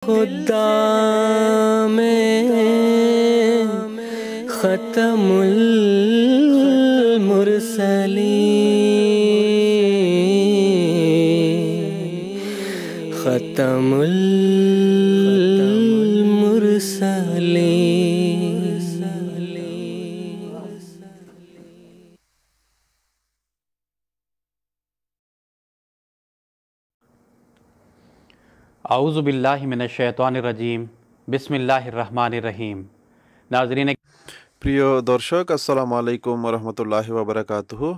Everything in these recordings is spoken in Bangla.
खुद्दामे खत्मुल मुरसलीन खत्मुल आऊज़ु बिल्लाहि मिनश्शैतानिर्रजीम बिस्मिल्लाहिर्रहमानिर्रहीम। नाज़रीन প্রিয় দর্শক, আসসালামু আলাইকুম রহমতুল্লাহি ওয়া বারাকাতুহু।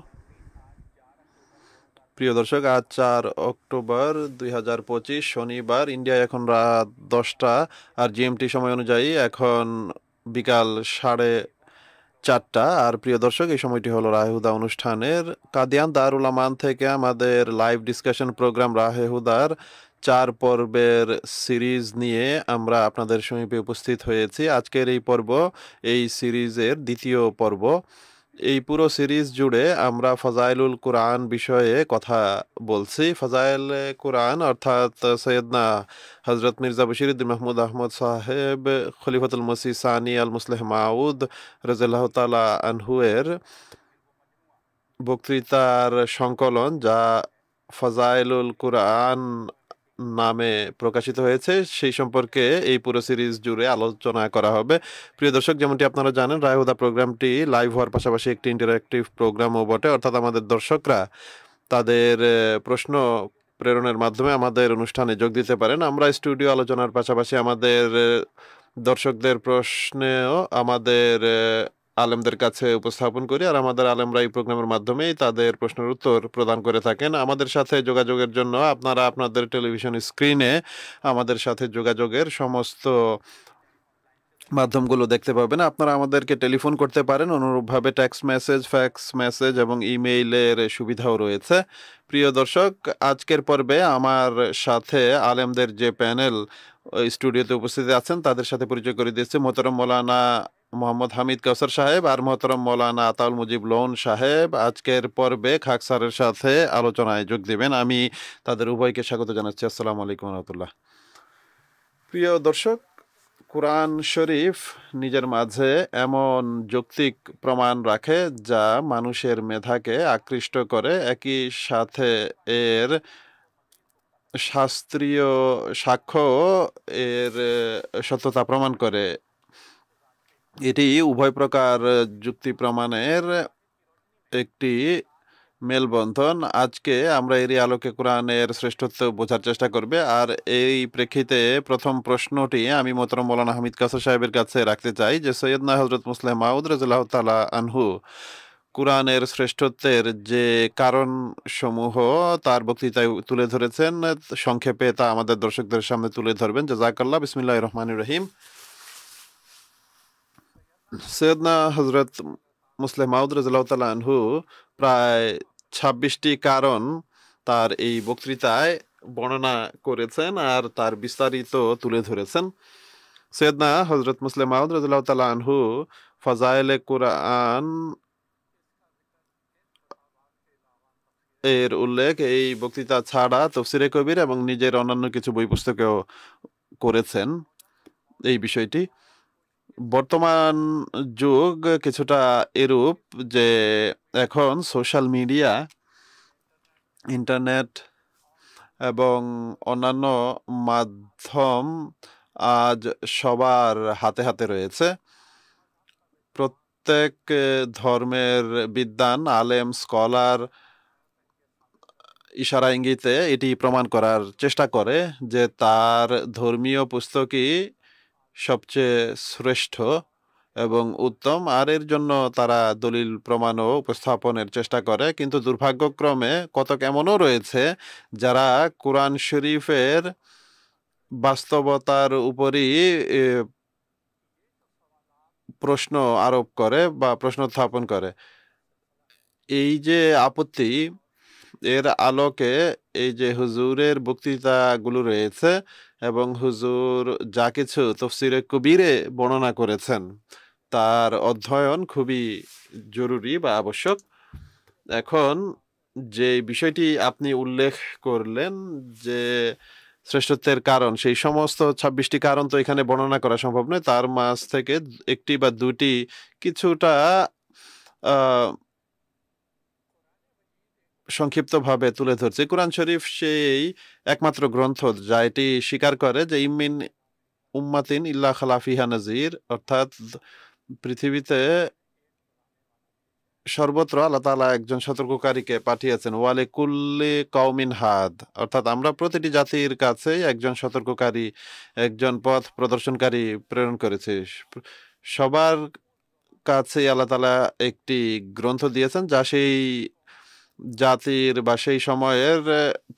প্রিয় দর্শক, আজ 4 অক্টোবর 2025 শনিবার। ইন্ডিয়ায় এখন রাত 10টা, আর জিএমটি সময় অনুযায়ী এখন বিকাল 4:30। আর প্রিয় দর্শক, এই সময়টি হলো রাহে হুদা অনুষ্ঠানের কাদিয়ান দারুল আমান থেকে আমাদের লাইভ ডিসকাশন প্রোগ্রাম রাহে হুদার 4 পর্বের সিরিজ নিয়ে আমরা আপনাদের সমীপে উপস্থিত হয়েছি। আজকের এই পর্ব এই সিরিজের দ্বিতীয় পর্ব। এই পুরো সিরিজ জুড়ে আমরা ফাজাইলুল কুরআন বিষয়ে কথা বলছি। ফাজাইল কুরআন অর্থাৎ সৈয়দনা হজরত মির্জা বশিরউদ্দিন মাহমুদ আহমদ সাহেব খলিফাতুল মসিহ সানি আল মুসলিহ মাউদ রাদিয়াল্লাহু তাআলা আনহু এর বক্তৃতার সংকলন, যা ফাজাইলুল কুরআন নামে প্রকাশিত হয়েছে, সেই সম্পর্কে এই পুরো সিরিজ জুড়ে আলোচনা করা হবে। প্রিয় দর্শক, যেমনটি আপনারা জানেন, রাহে হুদা প্রোগ্রামটি লাইভ হওয়ার পাশাপাশি একটি ইন্টারঅ্যাক্টিভ প্রোগ্রামও বটে। অর্থাৎ আমাদের দর্শকরা তাদের প্রশ্ন প্রেরণের মাধ্যমে আমাদের অনুষ্ঠানে যোগ দিতে পারেন। আমরা স্টুডিও আলোচনার পাশাপাশি আমাদের দর্শকদের প্রশ্নেও আমাদের আলেমদের কাছে উপস্থাপন করি, আর আমাদের আলেমরা এই প্রোগ্রামের মাধ্যমেই তাদের প্রশ্নের উত্তর প্রদান করে থাকেন। আমাদের সাথে যোগাযোগের জন্য আপনারা আপনাদের টেলিভিশন স্ক্রিনে আমাদের সাথে যোগাযোগের সমস্ত মাধ্যমগুলো দেখতে পাবেন। আপনারা আমাদেরকে টেলিফোন করতে পারেন, অনুরূপভাবে টেক্সট মেসেজ, ফ্যাক্স মেসেজ এবং ইমেইলের সুবিধাও রয়েছে। প্রিয় দর্শক, আজকের পর্বে আমার সাথে আলেমদের যে প্যানেল স্টুডিওতে উপস্থিত আছেন তাদের সাথে পরিচয় করে দিয়েছে মোহতরম মৌলানা মোহাম্মদ হামিদ কাউসার সাহেব আর মোহতরম মৌলানা আতাউল মুজিব লোন সাহেব আজকের পর্বে খাক স্যারের সাথে আলোচনায় যোগ দেবেন। আমি তাদের উভয়কে স্বাগত জানাচ্ছি। আসসালামু আলাইকুম রহমতুল্লাহ। প্রিয় দর্শক, কুরআন শরীফ নিজের মাঝে এমন যৌক্তিক প্রমাণ রাখে যা মানুষের মেধাকে আকৃষ্ট করে, একই সাথে এর শাস্ত্রীয় সাক্ষ্য এর সত্যতা প্রমাণ করে। এটি উভয় প্রকার যুক্তি প্রমাণের একটি মেলবন্ধন। আজকে আমরা এরই আলোকে কোরআনের শ্রেষ্ঠত্ব বোঝার চেষ্টা করবে। আর এই প্রেক্ষিতে প্রথম প্রশ্নটি আমি মোহতরম মৌলানা হামিদ কাউসার সাহেবের কাছে রাখতে চাই যে সৈয়দনা হজরত মুসলিহ মাউদ রাদিয়াল্লাহু তাআলা আনহু কোরআনের শ্রেষ্ঠত্বের যে কারণ সমূহ তার বক্তৃতায় তুলে ধরেছেন, সংক্ষেপে তা আমাদের দর্শকদের সামনে তুলে ধরবেন। জাযাকাল্লাহ। বিসমিল্লাহির রহমানির রহিম। সৈয়দনা হজরত মুসলিহ মাউদ রাদিয়াল্লাহু তাআলা আনহু প্রায় 26টি কারণ তার এই বক্তৃতায় বর্ণনা করেছেন আর তার বিস্তারিত তুলে ধরেছেন। সৈয়দনা হজরত মুসলিহ মাউদ রাদিয়াল্লাহু তাআলা আনহু ফাজাইলে কুরআন এর উল্লেখ এই বক্তৃতা ছাড়া তাফসীরে কবির এবং নিজের অন্যান্য কিছু বই পুস্তকেও করেছেন। এই বিষয়টি বর্তমান যুগ কিছুটা এরূপ যে এখন সোশ্যাল মিডিয়া, ইন্টারনেট এবং অন্যান্য মাধ্যম আজ সবার হাতে হাতে রয়েছে। প্রত্যেক ধর্মের বিদ্বান, আলেম, স্কলার ইশারা ইঙ্গিতে এটি প্রমাণ করার চেষ্টা করে যে তার ধর্মীয় পুস্তকই সবচেয়ে শ্রেষ্ঠ এবং উত্তম, আর এর জন্য তারা দলিল প্রমাণও উপস্থাপনের চেষ্টা করে। কিন্তু দুর্ভাগ্যক্রমে কতক এমনও রয়েছে যারা কোরআন শরীফের বাস্তবতার উপরই প্রশ্ন আরোপ করে বা প্রশ্ন উত্থাপন করে। এই যে আপত্তি, এর আলোকে এই যে হুজুরের বক্তৃতাগুলো রয়েছে এবং হুজুর যা কিছু তাফসীরে কবিরে বর্ণনা করেছেন তার অধ্যয়ন খুবই জরুরি বা আবশ্যক। এখন যে বিষয়টি আপনি উল্লেখ করলেন যে শ্রেষ্ঠত্বের কারণ, সেই সমস্ত 26টি কারণ তো এখানে বর্ণনা করা সম্ভব নয়। তার মাঝ থেকে একটি বা দুটি কিছুটা আহ, সংক্ষিপ্তভাবে তুলে ধরছে। কোরআন শরীফ সেই একমাত্র গ্রন্থ যা এটি স্বীকার করে যে ইমিন উম্মাতিন ইল্লা খালা ফিহা নাজির, অর্থাৎ পৃথিবীতে সর্বত্র আল্লাহ তাআলা একজন সতর্ককারীকে পাঠিয়েছেন। ওয়ালে কুল্লি কওমিন হাদ, অর্থাৎ আমরা প্রতিটি জাতির কাছে একজন সতর্ককারী, একজন পথ প্রদর্শনকারী প্রেরণ করেছি। সবার কাছে আল্লাহ তাআলা একটি গ্রন্থ দিয়েছেন যা সেই জাতির বা সেই সময়ের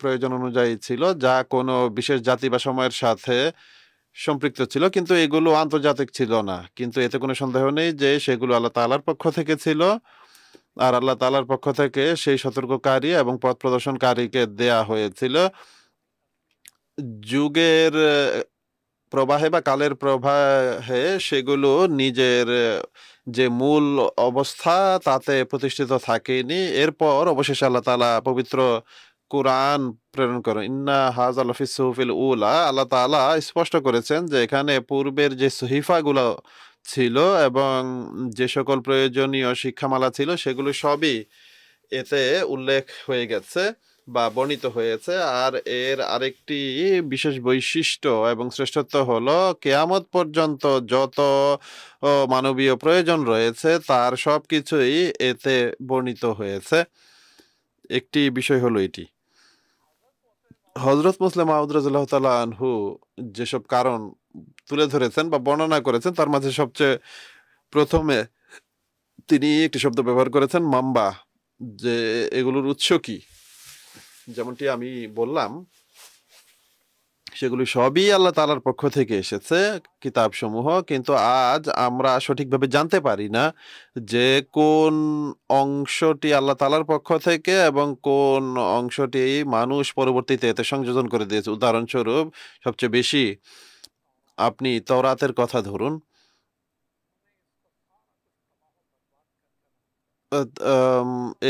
প্রয়োজন অনুযায়ী ছিল, যা কোনো বিশেষ জাতি বা সময়ের সাথে সম্পৃক্ত ছিল, কিন্তু এগুলো আন্তর্জাতিক ছিল না। কিন্তু এতে কোনো সন্দেহ নেই যে সেগুলো আল্লাহ তাআলার পক্ষ থেকে ছিল, আর আল্লাহ তাআলার পক্ষ থেকে সেই সতর্ককারী এবং পথ প্রদর্শনকারীকে দেয়া হয়েছিল। যুগের প্রবাহে বা কালের প্রবাহে সেগুলো নিজের যে মূল অবস্থা তাতে প্রতিষ্ঠিত থাকেনি। এরপর অবশেষে আল্লাহ তাআলা পবিত্র কোরআন প্রেরণ করেন। ইন্না হাযা লাফিস সুহুফিল উলা, আল্লাহ তাআলা স্পষ্ট করেছেন যে এখানে পূর্বের যে সহিফাগুলো ছিল এবং যে সকল প্রয়োজনীয় শিক্ষামালা ছিল সেগুলো সবই এতে উল্লেখ হয়ে গেছে বা বর্ণিত হয়েছে। আর এর আরেকটি বিশেষ বৈশিষ্ট্য এবং শ্রেষ্ঠত্ব হলো কেয়ামত পর্যন্ত যত মানবীয় প্রয়োজন রয়েছে তার সবকিছুই এতে বর্ণিত হয়েছে। একটি বিষয় হলো এটি, হযরত মুসলিম মাউদ রাদিয়াল্লাহু তাআলা আনহু যেসব কারণ তুলে ধরেছেন বা বর্ণনা করেছেন তার মাঝে সবচেয়ে প্রথমে তিনি একটি শব্দ ব্যবহার করেছেন মাম্বা, যে এগুলোর উৎস কি। যেমনটি আমি বললাম সেগুলি সবই আল্লাহ তাআলার পক্ষ থেকে এসেছে কিতাবসমূহ, কিন্তু আজ আমরা সঠিকভাবে জানতে পারি না যে কোন অংশটি আল্লাহ তাআলার পক্ষ থেকে এবং কোন অংশটি মানুষ পরবর্তীতে এতে সংযোজন করে দিয়েছে। উদাহরণস্বরূপ সবচেয়ে বেশি আপনি তওরাতের কথা ধরুন।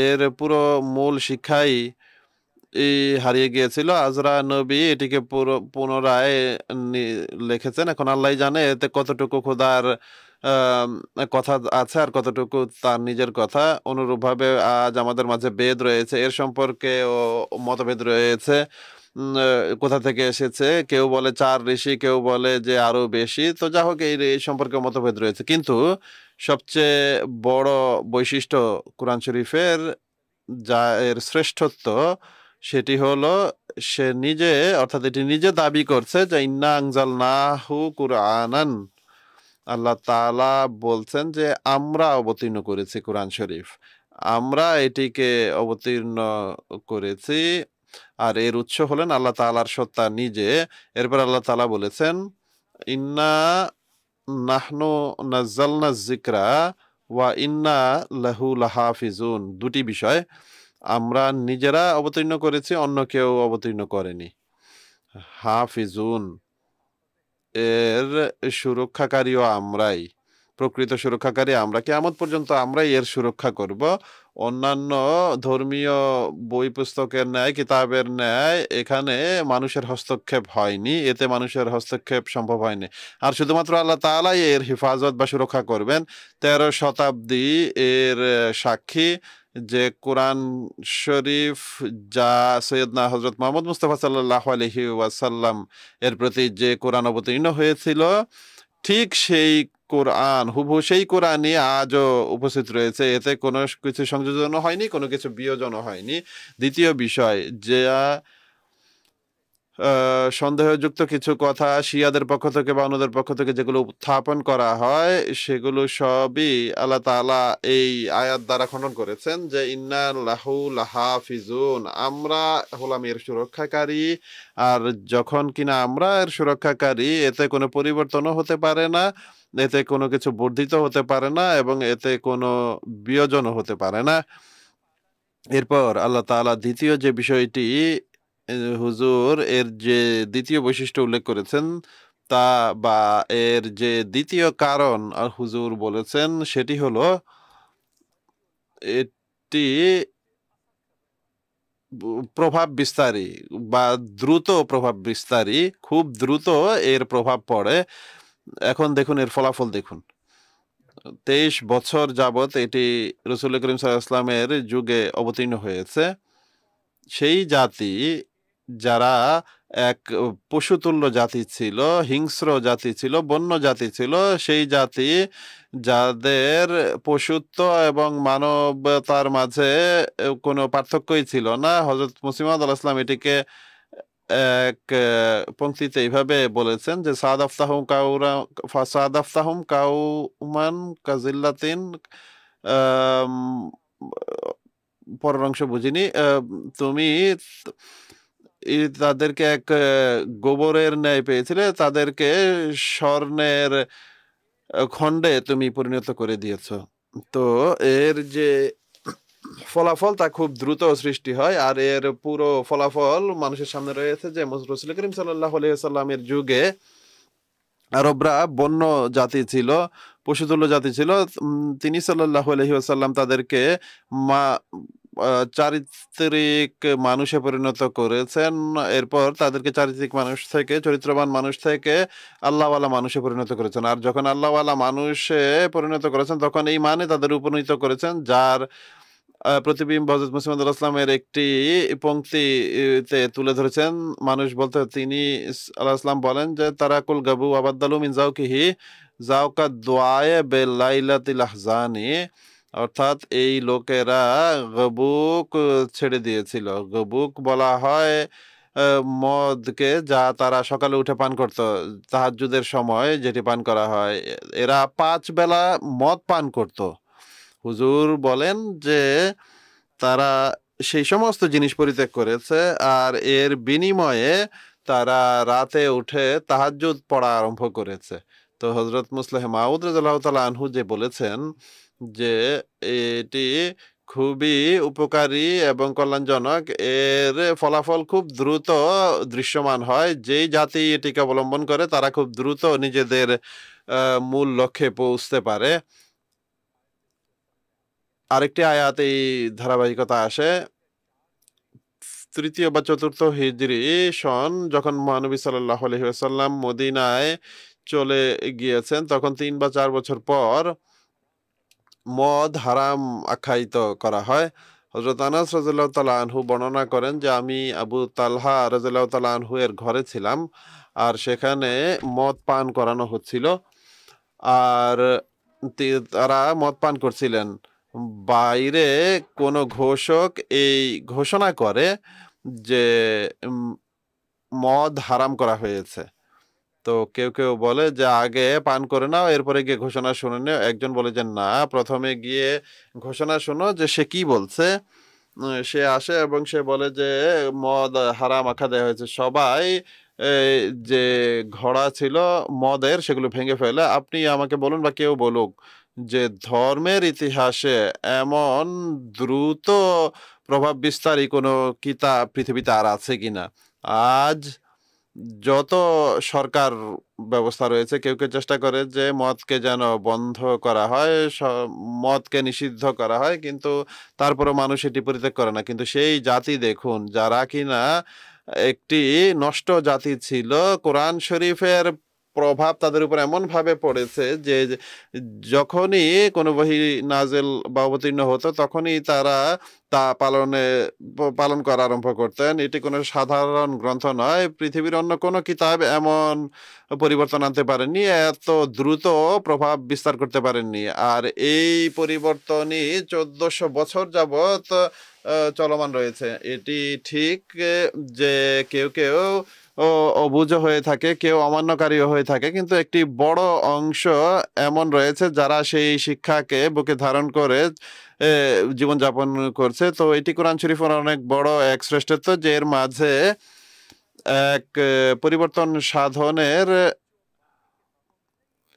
এর পুরো মূল শিক্ষাই হারিয়ে গিয়েছিল। আজরা নবী এটিকে পুনরায় লিখেছেন। এখন আল্লাহই জানে এতে কতটুকু খোদার কথা আছে আর কতটুকু তার নিজের কথা। অনুরূপভাবে আজ আমাদের মাঝে বেদ রয়েছে, এর সম্পর্কে ও মতভেদ রয়েছে। কোথা থেকে এসেছে, কেউ বলে 4 ঋষি, কেউ বলে যে আরো বেশি। তো যা হোক এই সম্পর্কে মতভেদ রয়েছে, কিন্তু সবচেয়ে বড় বৈশিষ্ট্য কোরআন শরীফের যা এর শ্রেষ্ঠত্ব সেটি হলো সে নিজে, অর্থাৎ এটি নিজে দাবি করছে যে ইন্না আনজালনাহু কুরআনান, আল্লাহ তাআলা বলছেন যে আমরা অবতীর্ণ করেছি কোরআন শরীফ, আমরা এটিকে অবতীর্ণ করেছি। আর এর উৎস হলেন আল্লাহ তাআলার সত্তা নিজে। এরপর আল্লাহ তাআলা বলেছেন ইন্না নাহনু নাজ্জালনা যিকরা ওয়া ইন্না লাহু লাহাফিজুন। দুটি বিষয়, আমরা নিজেরা অবতীর্ণ করেছি, অন্য কেউ অবতীর্ণ করেনি। হাফিজুন, এর সুরক্ষাকারীও আমরাই, প্রকৃত সুরক্ষাকারী আমরা। কিয়ামত পর্যন্ত আমরাই এর সুরক্ষা করব। অন্যান্য ধর্মীয় বই পুস্তকের ন্যায়, কিতাবের ন্যায় এখানে মানুষের হস্তক্ষেপ হয়নি, এতে মানুষের হস্তক্ষেপ সম্ভব হয়নি। আর শুধুমাত্র আল্লাহ তাআলাই এর হেফাজত বা সুরক্ষা করবেন। 13 শতাব্দী এর সাক্ষী যে কোরআন শরীফ যা সৈয়দনা হযরত মুহাম্মদ মুস্তাফা সাল্লাল্লাহু আলাইহি ওয়াসাল্লাম এর প্রতি যে কোরআন অবতীর্ণ হয়েছিল, ঠিক সেই কোরআন হুবহু সেই কোরআনই আজও উপস্থিত রয়েছে। এতে কোনো কিছু সংযোজনও হয়নি, কোনো কিছু বিয়োজনও হয়নি। দ্বিতীয় বিষয়, যা সন্দেহযুক্ত কিছু কথা শিয়াদের পক্ষ থেকে বা অন্যদের পক্ষ থেকে যেগুলো উত্থাপন করা হয় সেগুলো সবই আল্লাহ তাআলা এই আয়াত দ্বারা খণ্ডন করেছেন যে ইন্না লাহু লাহাফিজুন, আমরা হলাম এর সুরক্ষাকারী। আর যখন কিনা আমরা এর সুরক্ষাকারী, এতে কোনো পরিবর্তনও হতে পারে না, এতে কোনো কিছু বর্ধিত হতে পারে না এবং এতে কোনো বিয়োজনও হতে পারে না। এরপর আল্লাহ তাআলা দ্বিতীয় যে বিষয়টি হুজুর এর যে দ্বিতীয় বৈশিষ্ট্য উল্লেখ করেছেন তা বা এর যে দ্বিতীয় কারণ আর হুজুর বলেছেন সেটি হলো এটি প্রভাব বিস্তারী বা দ্রুত প্রভাব বিস্তারী, খুব দ্রুত এর প্রভাব পড়ে। এখন দেখুন এর ফলাফল দেখুন। 23 বছর যাবৎ এটি রাসূল করিম সাল্লাল্লাহু আলাইহি ওয়াসাল্লামের যুগে অবতীর্ণ হয়েছে। সেই জাতি যারা এক পশুতুল্য জাতি ছিল, হিংস্র জাতি ছিল, বন্য জাতি ছিল, সেই জাতি যাদের পশুত্ব এবং মানবতার মাঝে কোনো পার্থক্যই ছিল না। হযরত মুসলিম মাউদ আলাইহিস সালাম এটিকে এক পংক্তিতে এইভাবে বলেছেন যে সাদাফতাহুম কাউমান কাজিল্লাতিন, আম পরের অংশ বুঝিনি। তুমি তাদেরকে এক গোবরের ন্যায় পেয়েছিলে, তাদেরকে স্বর্ণের খণ্ডে তুমি পরিণত করে দিয়েছ। তো এর যে ফলাফল তা খুব দ্রুত সৃষ্টি হয়, আর এর পুরো ফলাফল মানুষের সামনে রয়েছে যে রাসূল করিম সাল্লাল্লাহু আলাইহি ওয়াসাল্লামের যুগে আরবরা বন্য জাতি ছিল, পশুতুল্য জাতি ছিল। তিনি সাল্লাল্লাহু আলাইহি ওয়াসাল্লাম তাদেরকে চারিত্রিক মানুষে পরিণত করেছেন। এরপর তাদেরকে চারিত্রিক মানুষ থেকে, চরিত্রবান মানুষ থেকে আল্লাহওয়ালা মানুষে পরিণত করেছেন। আর যখন আল্লাহওয়ালা মানুষে পরিণত করেছেন তখন এই মানে তাদের উপনীত করেছেন, যার প্রতিবিম্ব হযরত মুসলিম মাউদ আলাইহিস সালামের একটি পংক্তিতে তুলে ধরেছেন। মানুষ বলতে তিনি আলাইহিস সালাম বলেন যে তারাকুল গাবু আবাদ্দালু মিন যাওকিহি যাওকা দুআয়ে বেলাইলাতিল আহজানি, অর্থাৎ এই লোকেরা গবুক ছেড়ে দিয়েছিল। গবুক বলা হয় মদকে, যা তারা সকালে উঠে পান করত, তাহাজ্জুদের সময় যেটি পান করা হয়। এরা 5 বেলা মদ পান করত। হুজুর বলেন যে তারা সেই সমস্ত জিনিস পরিত্যাগ করেছে, আর এর বিনিময়ে তারা রাতে উঠে তাহাজ্জুদ পড়া আরম্ভ করেছে। তো হযরত মুসলিম মাউদ রাদিয়াল্লাহু তাআলা আনহু যে বলেছেন যে এটি খুবই উপকারী এবং কল্যাণজনক, এর ফলাফল খুব দ্রুত দৃশ্যমান হয়। যেই জাতি এটিকে অবলম্বন করে তারা খুব দ্রুত নিজেদের মূল লক্ষ্যে পৌঁছতে পারে। আরেকটি আয়াত এই ধারাবাহিকতা আসে। 3য় বা 4র্থ হিজরি সন যখন মহানবী সাল্লাল্লাহু আলাইহি ওয়াসাল্লাম মদিনায় চলে গিয়েছেন, তখন 3 বা 4 বছর পর মদ হারাম আখ্যায়িত করা হয়। হযরত আনাস রাদিয়াল্লাহু তাআলা আনহু বর্ণনা করেন যে আমি আবু তালহা রাদিয়াল্লাহু তাআলা আনহু এর ঘরে ছিলাম, আর সেখানে মদ পান করানো হচ্ছিল, আর তারা মদ পান করছিলেন। বাইরে কোনো ঘোষক এই ঘোষণা করে যে মদ হারাম করা হয়েছে। তো কেউ কেউ বলে যে আগে পান করে নাও, এরপরে গিয়ে ঘোষণা শুনে নিও। একজন বলে যে না, প্রথমে গিয়ে ঘোষণা শোনো যে সে কি বলছে। সে আসে এবং সে বলে যে মদ হারাম আখ্যা দেওয়া হয়েছে। সবাই যে ঘোড়া ছিল মদের সেগুলো ভেঙে ফেলে। আপনি আমাকে বলুন বা কেউ বলুক যে ধর্মের ইতিহাসে এমন দ্রুত প্রভাব বিস্তারী কোনো কিতাব পৃথিবীতে আর আছে কিনা। আজ যত সরকার ব্যবস্থা রয়েছে, কেউ কেউ চেষ্টা করে যে মদকে যেন বন্ধ করা হয়, মদকে নিষিদ্ধ করা হয়, কিন্তু তারপরও মানুষ এটি পরিত্যাগ করে না। কিন্তু সেই জাতি দেখুন যারা কিনা একটি নষ্ট জাতি ছিল, কোরআন শরীফের প্রভাব তাদের উপর এমনভাবে পড়েছে যে যখনই কোনো বহি নাজেল বা অবতীর্ণ হতো তখনই তারা তা পালন করা আরম্ভ করতেন। এটি কোনো সাধারণ গ্রন্থ নয়। পৃথিবীর অন্য কোনো কিতাব এমন পরিবর্তন আনতে পারেননি, এত দ্রুত প্রভাব বিস্তার করতে পারেননি। আর এই পরিবর্তনই 1400 বছর যাবৎ চলমান রয়েছে। এটি ঠিক যে কেউ কেউ অবুঝ হয়ে থাকে, কেউ অমান্যকারীও হয়ে থাকে, কিন্তু একটি বড় অংশ এমন রয়েছে যারা সেই শিক্ষাকে বুকে ধারণ করে জীবনযাপন করছে। তো এটি কোরআন শরীফের অনেক বড় এক শ্রেষ্ঠত্ব, যে এর মাঝে এক পরিবর্তন সাধনের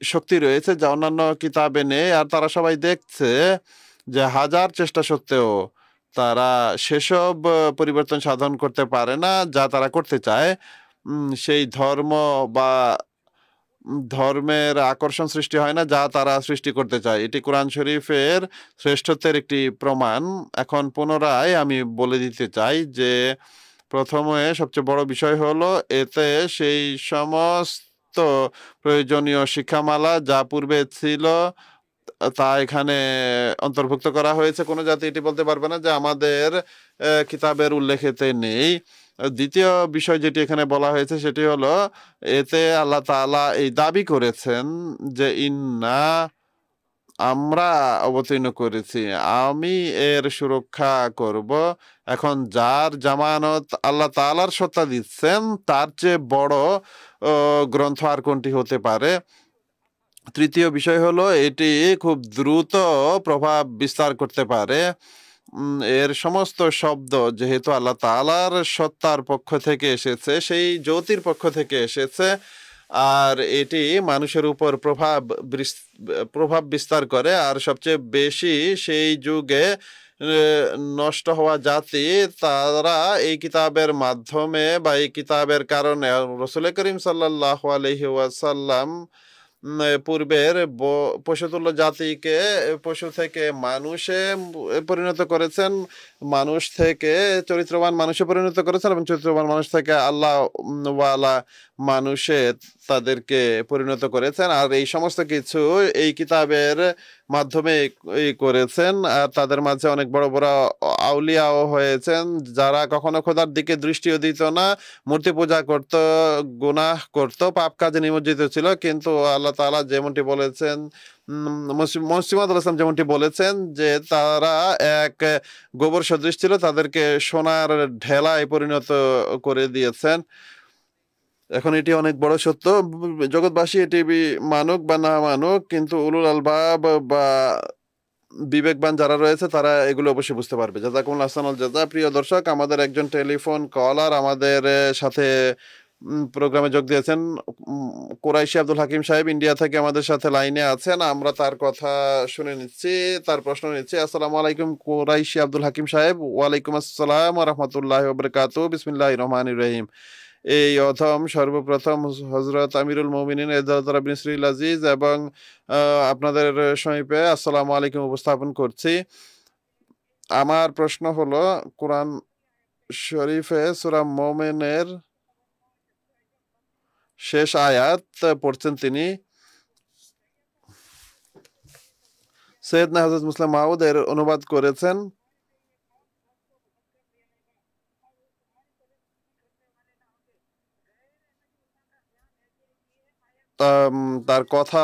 শক্তি রয়েছে যা অন্যান্য কিতাবে নেই। আর তারা সবাই দেখছে যে হাজার চেষ্টা সত্ত্বেও তারা সেসব পরিবর্তন সাধন করতে পারে না যা তারা করতে চায়। সেই ধর্ম বা ধর্মের আকর্ষণ সৃষ্টি হয় না যা তারা সৃষ্টি করতে চায়। এটি কোরআন শরীফের শ্রেষ্ঠত্বের একটি প্রমাণ। এখন পুনরায় আমি বলে দিতে চাই যে প্রথমে সবচেয়ে বড় বিষয় হলো এতে সেই সমস্ত প্রয়োজনীয় শিক্ষামালা যা পূর্বে ছিল তা এখানে অন্তর্ভুক্ত করা হয়েছে। কোনো জাতি এটি বলতে পারবে না যে আমাদের কিতাবের উল্লেখেতে নেই। দ্বিতীয় বিষয় যেটি এখানে বলা হয়েছে সেটি হলো এতে আল্লাহ তাআলা এই দাবি করেছেন যে ইন্না আমরা অবতীর্ণ করেছি, আমি এর সুরক্ষা করব। এখন যার জামানত আল্লাহ তাআলার সত্তা দিচ্ছেন তার চেয়ে বড় গ্রন্থ আর কোনটি হতে পারে? তৃতীয় বিষয় হলো এটি খুব দ্রুত প্রভাব বিস্তার করতে পারে। এর সমস্ত শব্দ যেহেতু আল্লাহ তাআলার সত্তার পক্ষ থেকে এসেছে, সেই জ্যোতির পক্ষ থেকে এসেছে, আর এটি মানুষের উপর প্রভাব বিস্তার করে। আর সবচেয়ে বেশি সেই যুগে নষ্ট হওয়া জাতি তারা এই কিতাবের মাধ্যমে বা এই কিতাবের কারণে রাসূল করিম সাল্লাল্লাহু আলাইহি ওয়াসাল্লাম পূর্বের পশুতুল্য জাতিকে পশু থেকে মানুষে পরিণত করেছেন, মানুষ থেকে চরিত্রবান মানুষে পরিণত করেছেন এবং চরিত্রবান মানুষ থেকে আল্লাহ ওয়ালা মানুষে তাদেরকে পরিণত করেছেন। আর এই সমস্ত কিছু এই কিতাবের মাধ্যমে করেছেন। আর তাদের মাঝে অনেক বড় বড় আউলিয়াও হয়েছেন যারা কখনো খোদার দিকে দৃষ্টিও দিত না, মূর্তি পূজা করত, গুনাহ করত, পাপ কাজে নিমজ্জিত ছিল। কিন্তু আল্লাহ তাআলা যেমনটি বলেছেন, মুসলিমাদ আলাইহিস যেমনটি বলেছেন যে তারা এক গোবর সদৃশ ছিল, তাদেরকে সোনার ঢেলায় পরিণত করে দিয়েছেন। এখন এটি অনেক বড় সত্য, জগৎবাসী এটি মানুক বা না মানুক, কিন্তু উলুল আলবাব বা বিবেকবান যারা রয়েছে তারা এগুলো অবশ্যই বুঝতে পারবে। জাযাকুমুল্লাহ আহসানুল জাযা। প্রিয় দর্শক, আমাদের একজন টেলিফোন কলার আমাদের সাথে প্রোগ্রামে যোগ দিয়েছেন। কুরাইশি আব্দুল হাকিম সাহেব ইন্ডিয়া থেকে আমাদের সাথে লাইনে আছেন। আমরা তার কথা শুনে নিচ্ছি, তার প্রশ্ন নিচ্ছি। আসসালামু আলাইকুম কুরাইশি আব্দুল হাকিম সাহেব। ওয়ালাইকুম আসসালাম ওয়া রাহমাতুল্লাহি ওয়া বারাকাতুহু। বিসমিল্লাহির রহমানির রহিম। এই অথম সর্বপ্রথম হযরত আমিরুল মুমিনিন ইসরাত বিন ইসরাইল আজিজ এবং আপনাদের সমীপে আসসালামু আলাইকুম উপস্থাপন করছি। আমার প্রশ্ন হলো, কোরআন শরীফে সূরা মুমিনের শেষ আয়াত পড়ছেন তিনি, সৈয়দনা হযরত মুসলিম মাউদ এর অনুবাদ করেছেন। তার কথা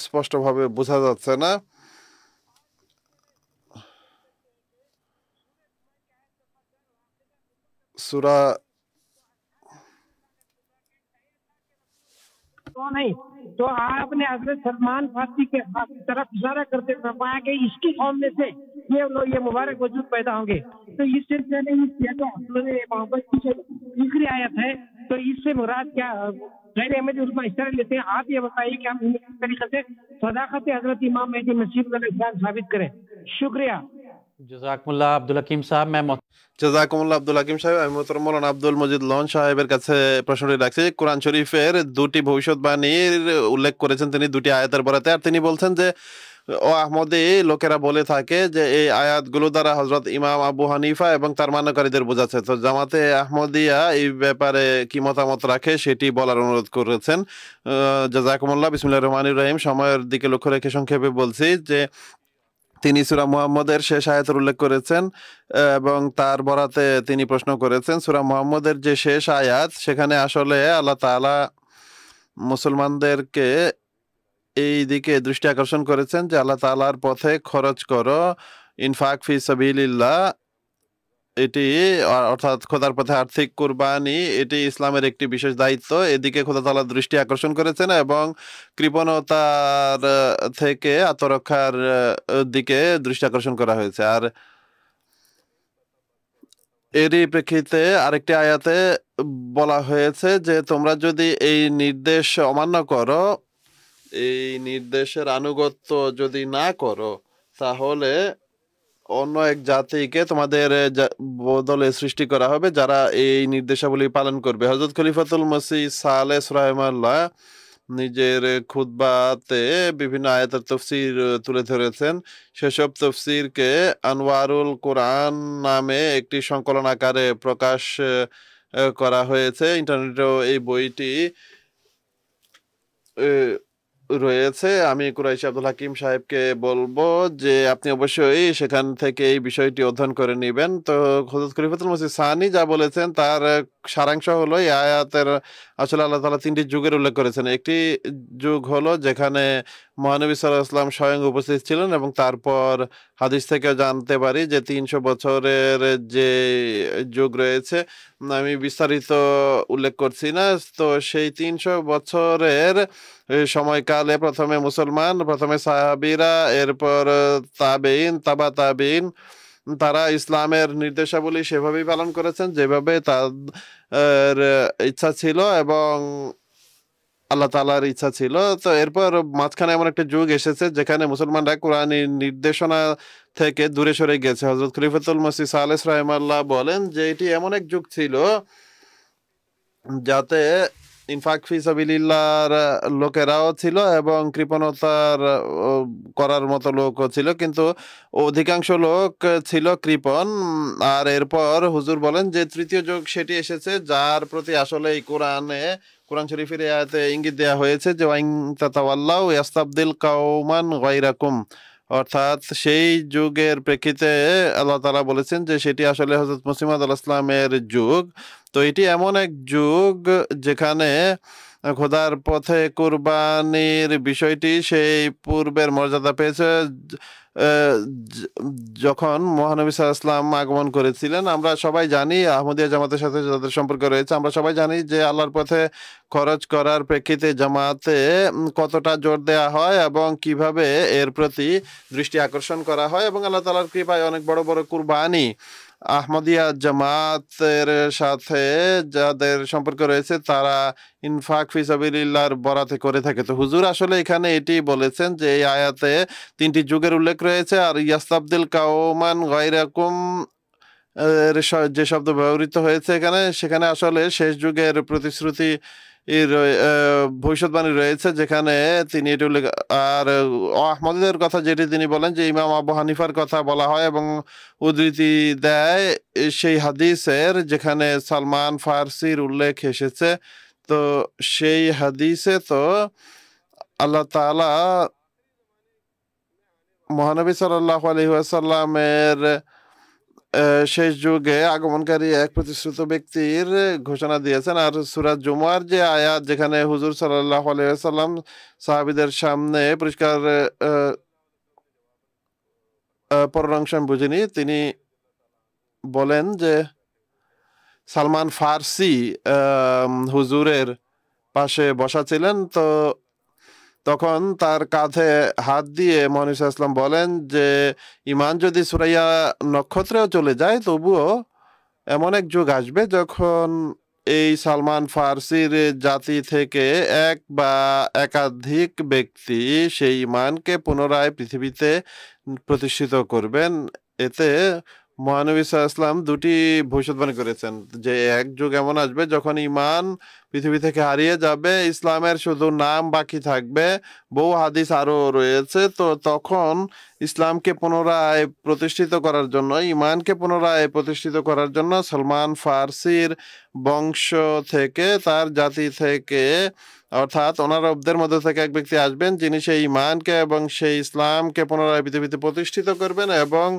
স্পষ্টভাবে বোঝা যাচ্ছে না। সূরা तो नहीं, तो आपने हजरत सलमान फारसी के तरफ इशारा करते फरमाया कि इसकी कौम में से ये मुबारक वजूद पैदा होंगे। तो इस सिलसिले में मोहब्बत की जो तीसरी आयत है, तो इससे मुराद क्या? गैर अहमदी उसमें इशारा लेते हैं। आप ये बताइए कि हम इस तरीके से सदाकत हजरत इमाम मेहदी मसीह अलैहिस्सलाम साबित करें। शुक्रिया। জাযাকুমুল্লাহ আব্দুল হাকিম সাহেব। জাযাকুমুল্লাহ আব্দুল হাকিম সাহেব, আমি মোহতরম মাওলানা আব্দুল মজিদ লন সাহেবের কাছে প্রশ্নটি রাখছি। কোরআন শরীফের দুটি ভবিষ্যৎবাণীর উল্লেখ করেছেন তিনি দুটি আয়াতের বরাতে, আর তিনি বলছেন যে ও আহমদী লোকেরা বলে থাকে যে এই আয়াতগুলো দ্বারা হযরত ইমাম আবু হানিফা এবং তার মান্যকারীদের বোঝাচ্ছে। তো জামাতে আহমদিয়া এই ব্যাপারে কি মতামত রাখে সেটি বলার অনুরোধ করেছেন। জাযাকুমুল্লাহ। বিসমিল্লাহির রহমানির রহিম। সময়ের দিকে লক্ষ্য রেখে সংক্ষেপে বলছি যে তিনি সূরা মুহাম্মদের শেষ আয়াতের উল্লেখ করেছেন এবং তার বরাতে তিনি প্রশ্ন করেছেন সূরা মুহাম্মদের যে শেষ আয়াত, সেখানে আসলে আল্লাহ তাআলা মুসলমানদেরকে এই দিকে দৃষ্টি আকর্ষণ করেছেন যে আল্লাহ তাআলার পথে খরচ করো, ইনফাক ফি সাবিলিল্লাহ, এটি অর্থাৎ খোদার পথে আর্থিক কুরবানি, এটি ইসলামের একটি বিশেষ দায়িত্ব। এদিকে খোদা তাআলা দৃষ্টি আকর্ষণ করেছেন এবং কৃপণতার থেকে আত্মরক্ষার দিকে দৃষ্টি আকর্ষণ করা হয়েছে। আর এরই প্রেক্ষিতে আরেকটি আয়াতে বলা হয়েছে যে তোমরা যদি এই নির্দেশ অমান্য করো, এই নির্দেশের আনুগত্য যদি না করো, তাহলে অন্য এক জাতিকে তোমাদের বদলে সৃষ্টি করা হবে যারা এই নির্দেশাবলী পালন করবে। হযরত খলিফাতুল মসিহ সালেহ রাহিমাহুল্লাহ নিজের খুতবাতে বিভিন্ন আয়াতের তফসির তুলে ধরেছেন। সেসব তফসিরকে আনওয়ারুল কোরআন নামে একটি সংকলন আকারে প্রকাশ করা হয়েছে। ইন্টারনেটেও এই বইটি রয়েছে। আমি কুরাইশি আব্দুল হাকিম সাহেবকে বলবো যে আপনি অবশ্যই সেখান থেকে এই বিষয়টি অধ্যয়ন করে নেবেন। তো হযরত খলিফাতুল মসিহ সানি যা বলেছেন তার সারাংশ হলো এই আয়াতের আসলে আল্লাহ তাআলা 3টি যুগের উল্লেখ করেছেন। একটি যুগ হলো যেখানে মহানবী সাল্লাল্লাহু আলাইহি ওয়াসাল্লাম স্বয়ং উপস্থিত ছিলেন, এবং তারপর হাদিস থেকে জানতে পারি যে 300 বছরের যে যুগ রয়েছে, আমি বিস্তারিত উল্লেখ করছি না। তো সেই 300 বছরের সময়কালে প্রথমে মুসলমান, প্রথমে সাহাবীরা, এরপর তাবেঈন, তাবা তাবেঈন, তারা ইসলামের নির্দেশাবলী সেভাবেই পালন করেছেন যেভাবে তাদের ইচ্ছা ছিল এবং আল্লাহ তাআলার ইচ্ছা ছিল। তো এরপর মাঝখানে এমন একটা যুগ এসেছে যেখানে মুসলমানরা কোরআনী নির্দেশনা থেকে দূরে সরে গেছে। হযরত খলিফাতুল মসিহ সালেস রাহিমাহুল্লাহ বলেন যে এটি এমন এক যুগ ছিল যাতে ইনফাক ফি সাবিলিল্লাহর লোকেরাও ছিল এবং কৃপণতার করার মতো লোকও ছিল, কিন্তু অধিকাংশ লোক ছিল কৃপণ। আর এরপর হুজুর বলেন যে তৃতীয় যুগ সেটি এসেছে যার প্রতি আসলে এই কোরআন শরীফের আয়াতে ইঙ্গিত দেওয়া হয়েছে যে ওয়াইন তাতাওয়াল্লাউ ইয়াস্তাবদিল কাওমান গায়রাকুম, অর্থাৎ সেই যুগের প্রেক্ষিতে আল্লাহ তাআলা বলেছেন যে সেটি আসলে হযরত মুসলিম আলাইহিস সালামের যুগ। তো এটি এমন এক যুগ যেখানে খোদার পথে কুরবানির বিষয়টি সেই পূর্বের মর্যাদা পেয়েছে যখন মহানবী সাল্লাল্লাহু আলাইহি ওয়াসাল্লাম আগমন করেছিলেন। আমরা সবাই জানি, আহমদিয়া জামাতের সাথে যাদের সম্পর্ক রয়েছে, আমরা সবাই জানি যে আল্লাহর পথে খরচ করার প্রেক্ষিতে জামাতে কতটা জোর দেওয়া হয় এবং কিভাবে এর প্রতি দৃষ্টি আকর্ষণ করা হয়, এবং আল্লাহ তাআলার কৃপায় অনেক বড় বড় কুরবানি আহমদিয়া জামাতের সাথে যাদের সম্পর্ক রয়েছে তারা ইনফাক ফি সাবিলিল্লাহর বরাতে করে থাকে। তো হুজুর আসলে এখানে এটি বলেছেন যে এই আয়াতে 3টি যুগের উল্লেখ রয়েছে, আর ইয়াস্তাবদিল কাওমান গায়রাকুম যে শব্দ ব্যবহৃত হয়েছে এখানে, সেখানে আসলে শেষ যুগের প্রতিশ্রুতি ভবিষ্যৎবাণী রয়েছে যেখানে তিনি এটি উল্লেখ। আর আহমদের কথা যেটি তিনি বলেন যে ইমাম আবু হানিফার কথা বলা হয় এবং উদ্ধৃতি দেয় সেই হাদিসের যেখানে সালমান ফারসির উল্লেখ এসেছে। তো সেই হাদিসে তো আল্লাহ তাআলা মহানবী সাল্লাল্লাহু আলাইহি ওয়াসাল্লামের শেষ যুগে আগমনকারী এক প্রতিশ্রুত ব্যক্তির ঘোষণা দিয়েছেন। আর সূরা জুমার যে আয়াত যেখানে হুজুর সাল্লাল্লাহু আলাইহি ওয়াসাল্লাম সাহাবীদের সামনে পরিষ্কার পরের অংশ আমি বুঝিনি, তিনি বলেন যে সালমান ফারসি হুজুরের পাশে বসা ছিলেন। তো তখন তার কাঁধে হাত দিয়ে মহানবী সাল্লাল্লাহু আলাইহি ওয়াসাল্লাম বলেন যে ঈমান যদি সুরাইয়া নক্ষত্রেও চলে যায় তবুও এমন এক যুগ আসবে যখন এই সালমান ফারসির জাতি থেকে এক বা একাধিক ব্যক্তি সেই ঈমানকে পুনরায় পৃথিবীতে প্রতিষ্ঠিত করবেন। এতে মহানবী সাল্লাল্লাহু আলাইহি ওয়াসাল্লাম 2টি ভবিষ্যৎবাণী করেছেন যে এক যুগ এমন আসবে যখন ঈমান পৃথিবী থেকে হারিয়ে যাবে, ইসলামের শুধু নাম বাকি থাকবে। বহু হাদিস আরো রয়েছে। তো তখন ইসলামকে পুনরায় প্রতিষ্ঠিত করার জন্য, ঈমানকে পুনরায় প্রতিষ্ঠিত করার জন্য সালমান ফারসির বংশ থেকে, তার জাতি থেকে, অর্থাৎ ওনার রবদের মধ্যে থেকে এক ব্যক্তি আসবেন যিনি সেই ঈমানকে এবং সেই ইসলামকে পুনরায় পৃথিবীতে প্রতিষ্ঠিত করবেন। এবং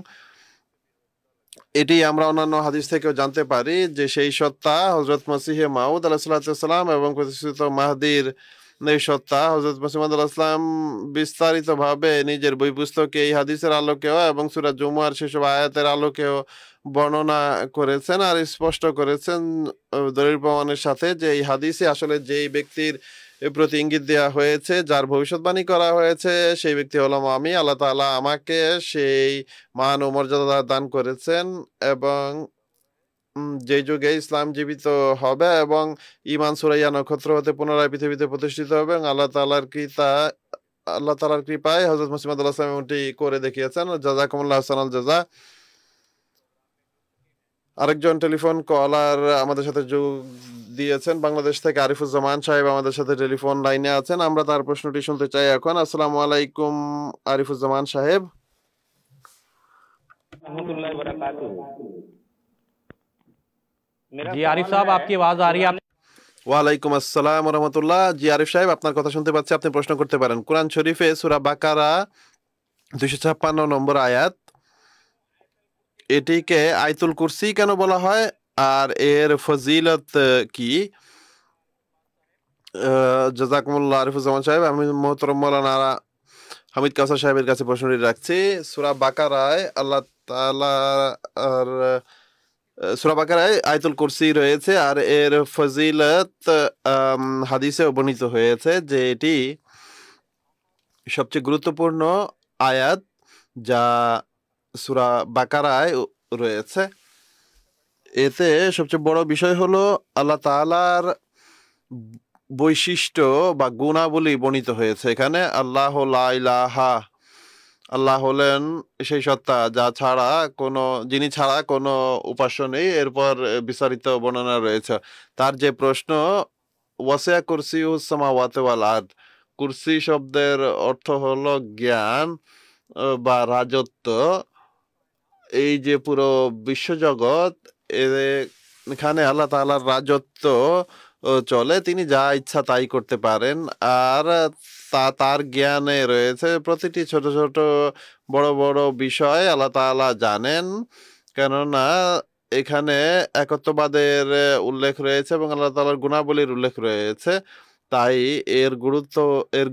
এটি আমরা অন্যান্য হাদিস থেকেও জানতে পারি যে সেই সত্তা হযরত মসিহে মাউদ আলাইহিস সালাম এবং প্রতিষ্ঠিত মাহদীর এই সত্তা হযরত মসিহ মাউদ আলাইহিস সালাম বিস্তারিতভাবে নিজের বই পুস্তকে এই হাদিসের আলোকেও এবং সূরা জুমার সেসব আয়াতের আলোকেও বর্ণনা করেছেন আর স্পষ্ট করেছেন দলিল প্রমাণের সাথে যে এই হাদিসে আসলে যেই ব্যক্তির প্রতি ইঙ্গিত দেওয়া হয়েছে, যার ভবিষ্যৎবাণী করা হয়েছে, সেই ব্যক্তি হলাম আমি। আল্লাহ তাআলা আমাকে সেই মান ও মর্যাদা দান করেছেন এবং যে যুগে ইসলাম জীবিত হবে এবং ঈমান সুরাইয়া নক্ষত্র হতে পুনরায় পৃথিবীতে প্রতিষ্ঠিত হবে এবং আল্লাহ তাআলার কৃপায় হযরত মুসলিম আলাইহিস সালাম এটি করে দেখিয়েছেন। জাযাকুমুল্লাহু আহসানাল জাযা। আরেকজন টেলিফোন কলার আমাদের সাথে যোগ দিয়েছেন বাংলাদেশ থেকে আরিফুজ্জামান সাহেব আমাদের সাথে টেলিফোন লাইনে আছেন। আমরা তার প্রশ্নটি শুনতে চাই এখন। আসসালামু আলাইকুম আরিফুজ্জামান সাহেব। रहमतुल्लाहि व बरकातुहू। मेरा जी आरिफ सवाल साहब, है, आपकी आवाज आ रही है। आप ওয়ালাইকুম আসসালাম রহমতুল্লাহ। জি আরিফ সাহেব, আপনার কথা শুনতে পাচ্ছি, আপনি প্রশ্ন করতে পারেন। কোরআন শরীফে সূরা বাকারা 256 নম্বর আয়াত, এটিকে আয়াতুল কুরসি কেন বলা হয় আর এর ফজিলত কি? জাযাকুমুল্লাহ আরিফুজ্জামান সাহেব। আমি মোহতরম মাওলানা হামিদ কাউসার সাহেবের কাছে প্রশ্নটি রাখছি। সূরা বাকারায় আল্লাহ তাআলা আর সূরা বাকারায় আয়াতুল কুরসি রয়েছে আর এর ফজিলত হাদিসে বর্ণিত হয়েছে যে এটি সবচেয়ে গুরুত্বপূর্ণ আয়াত যা সূরা বাকারায় রয়েছে। এতে সবচেয়ে বড় বিষয় হলো আল্লাহ তাআলার বৈশিষ্ট্য বা গুণাবলী বর্ণিত হয়েছে এখানে। আল্লাহ লা ইলাহা, আল্লাহ হলেন সেই সত্তা যা ছাড়া কোনো, যিনি ছাড়া কোনো উপাস্য নেই। এরপর বিস্তারিত বর্ণনা রয়েছে। তার যে প্রশ্ন, ওয়াসিয়া কুরসিয়ুস সামাওয়াতি ওয়াল আরদ, কুরসি শব্দের অর্থ হলো জ্ঞান বা রাজত্ব। এই যে পুরো বিশ্বজগৎ, এখানে আল্লাহ তাআলার রাজত্ব চলে, তিনি যা ইচ্ছা তাই করতে পারেন। আর তার জ্ঞানে রয়েছে প্রতিটি ছোট ছোট বড় বড় বিষয় আল্লাহ তাআলা জানেন, কেননা এখানে একত্ববাদের উল্লেখ রয়েছে এবং আল্লাহ তাআলার গুণাবলীর উল্লেখ রয়েছে। তাই এর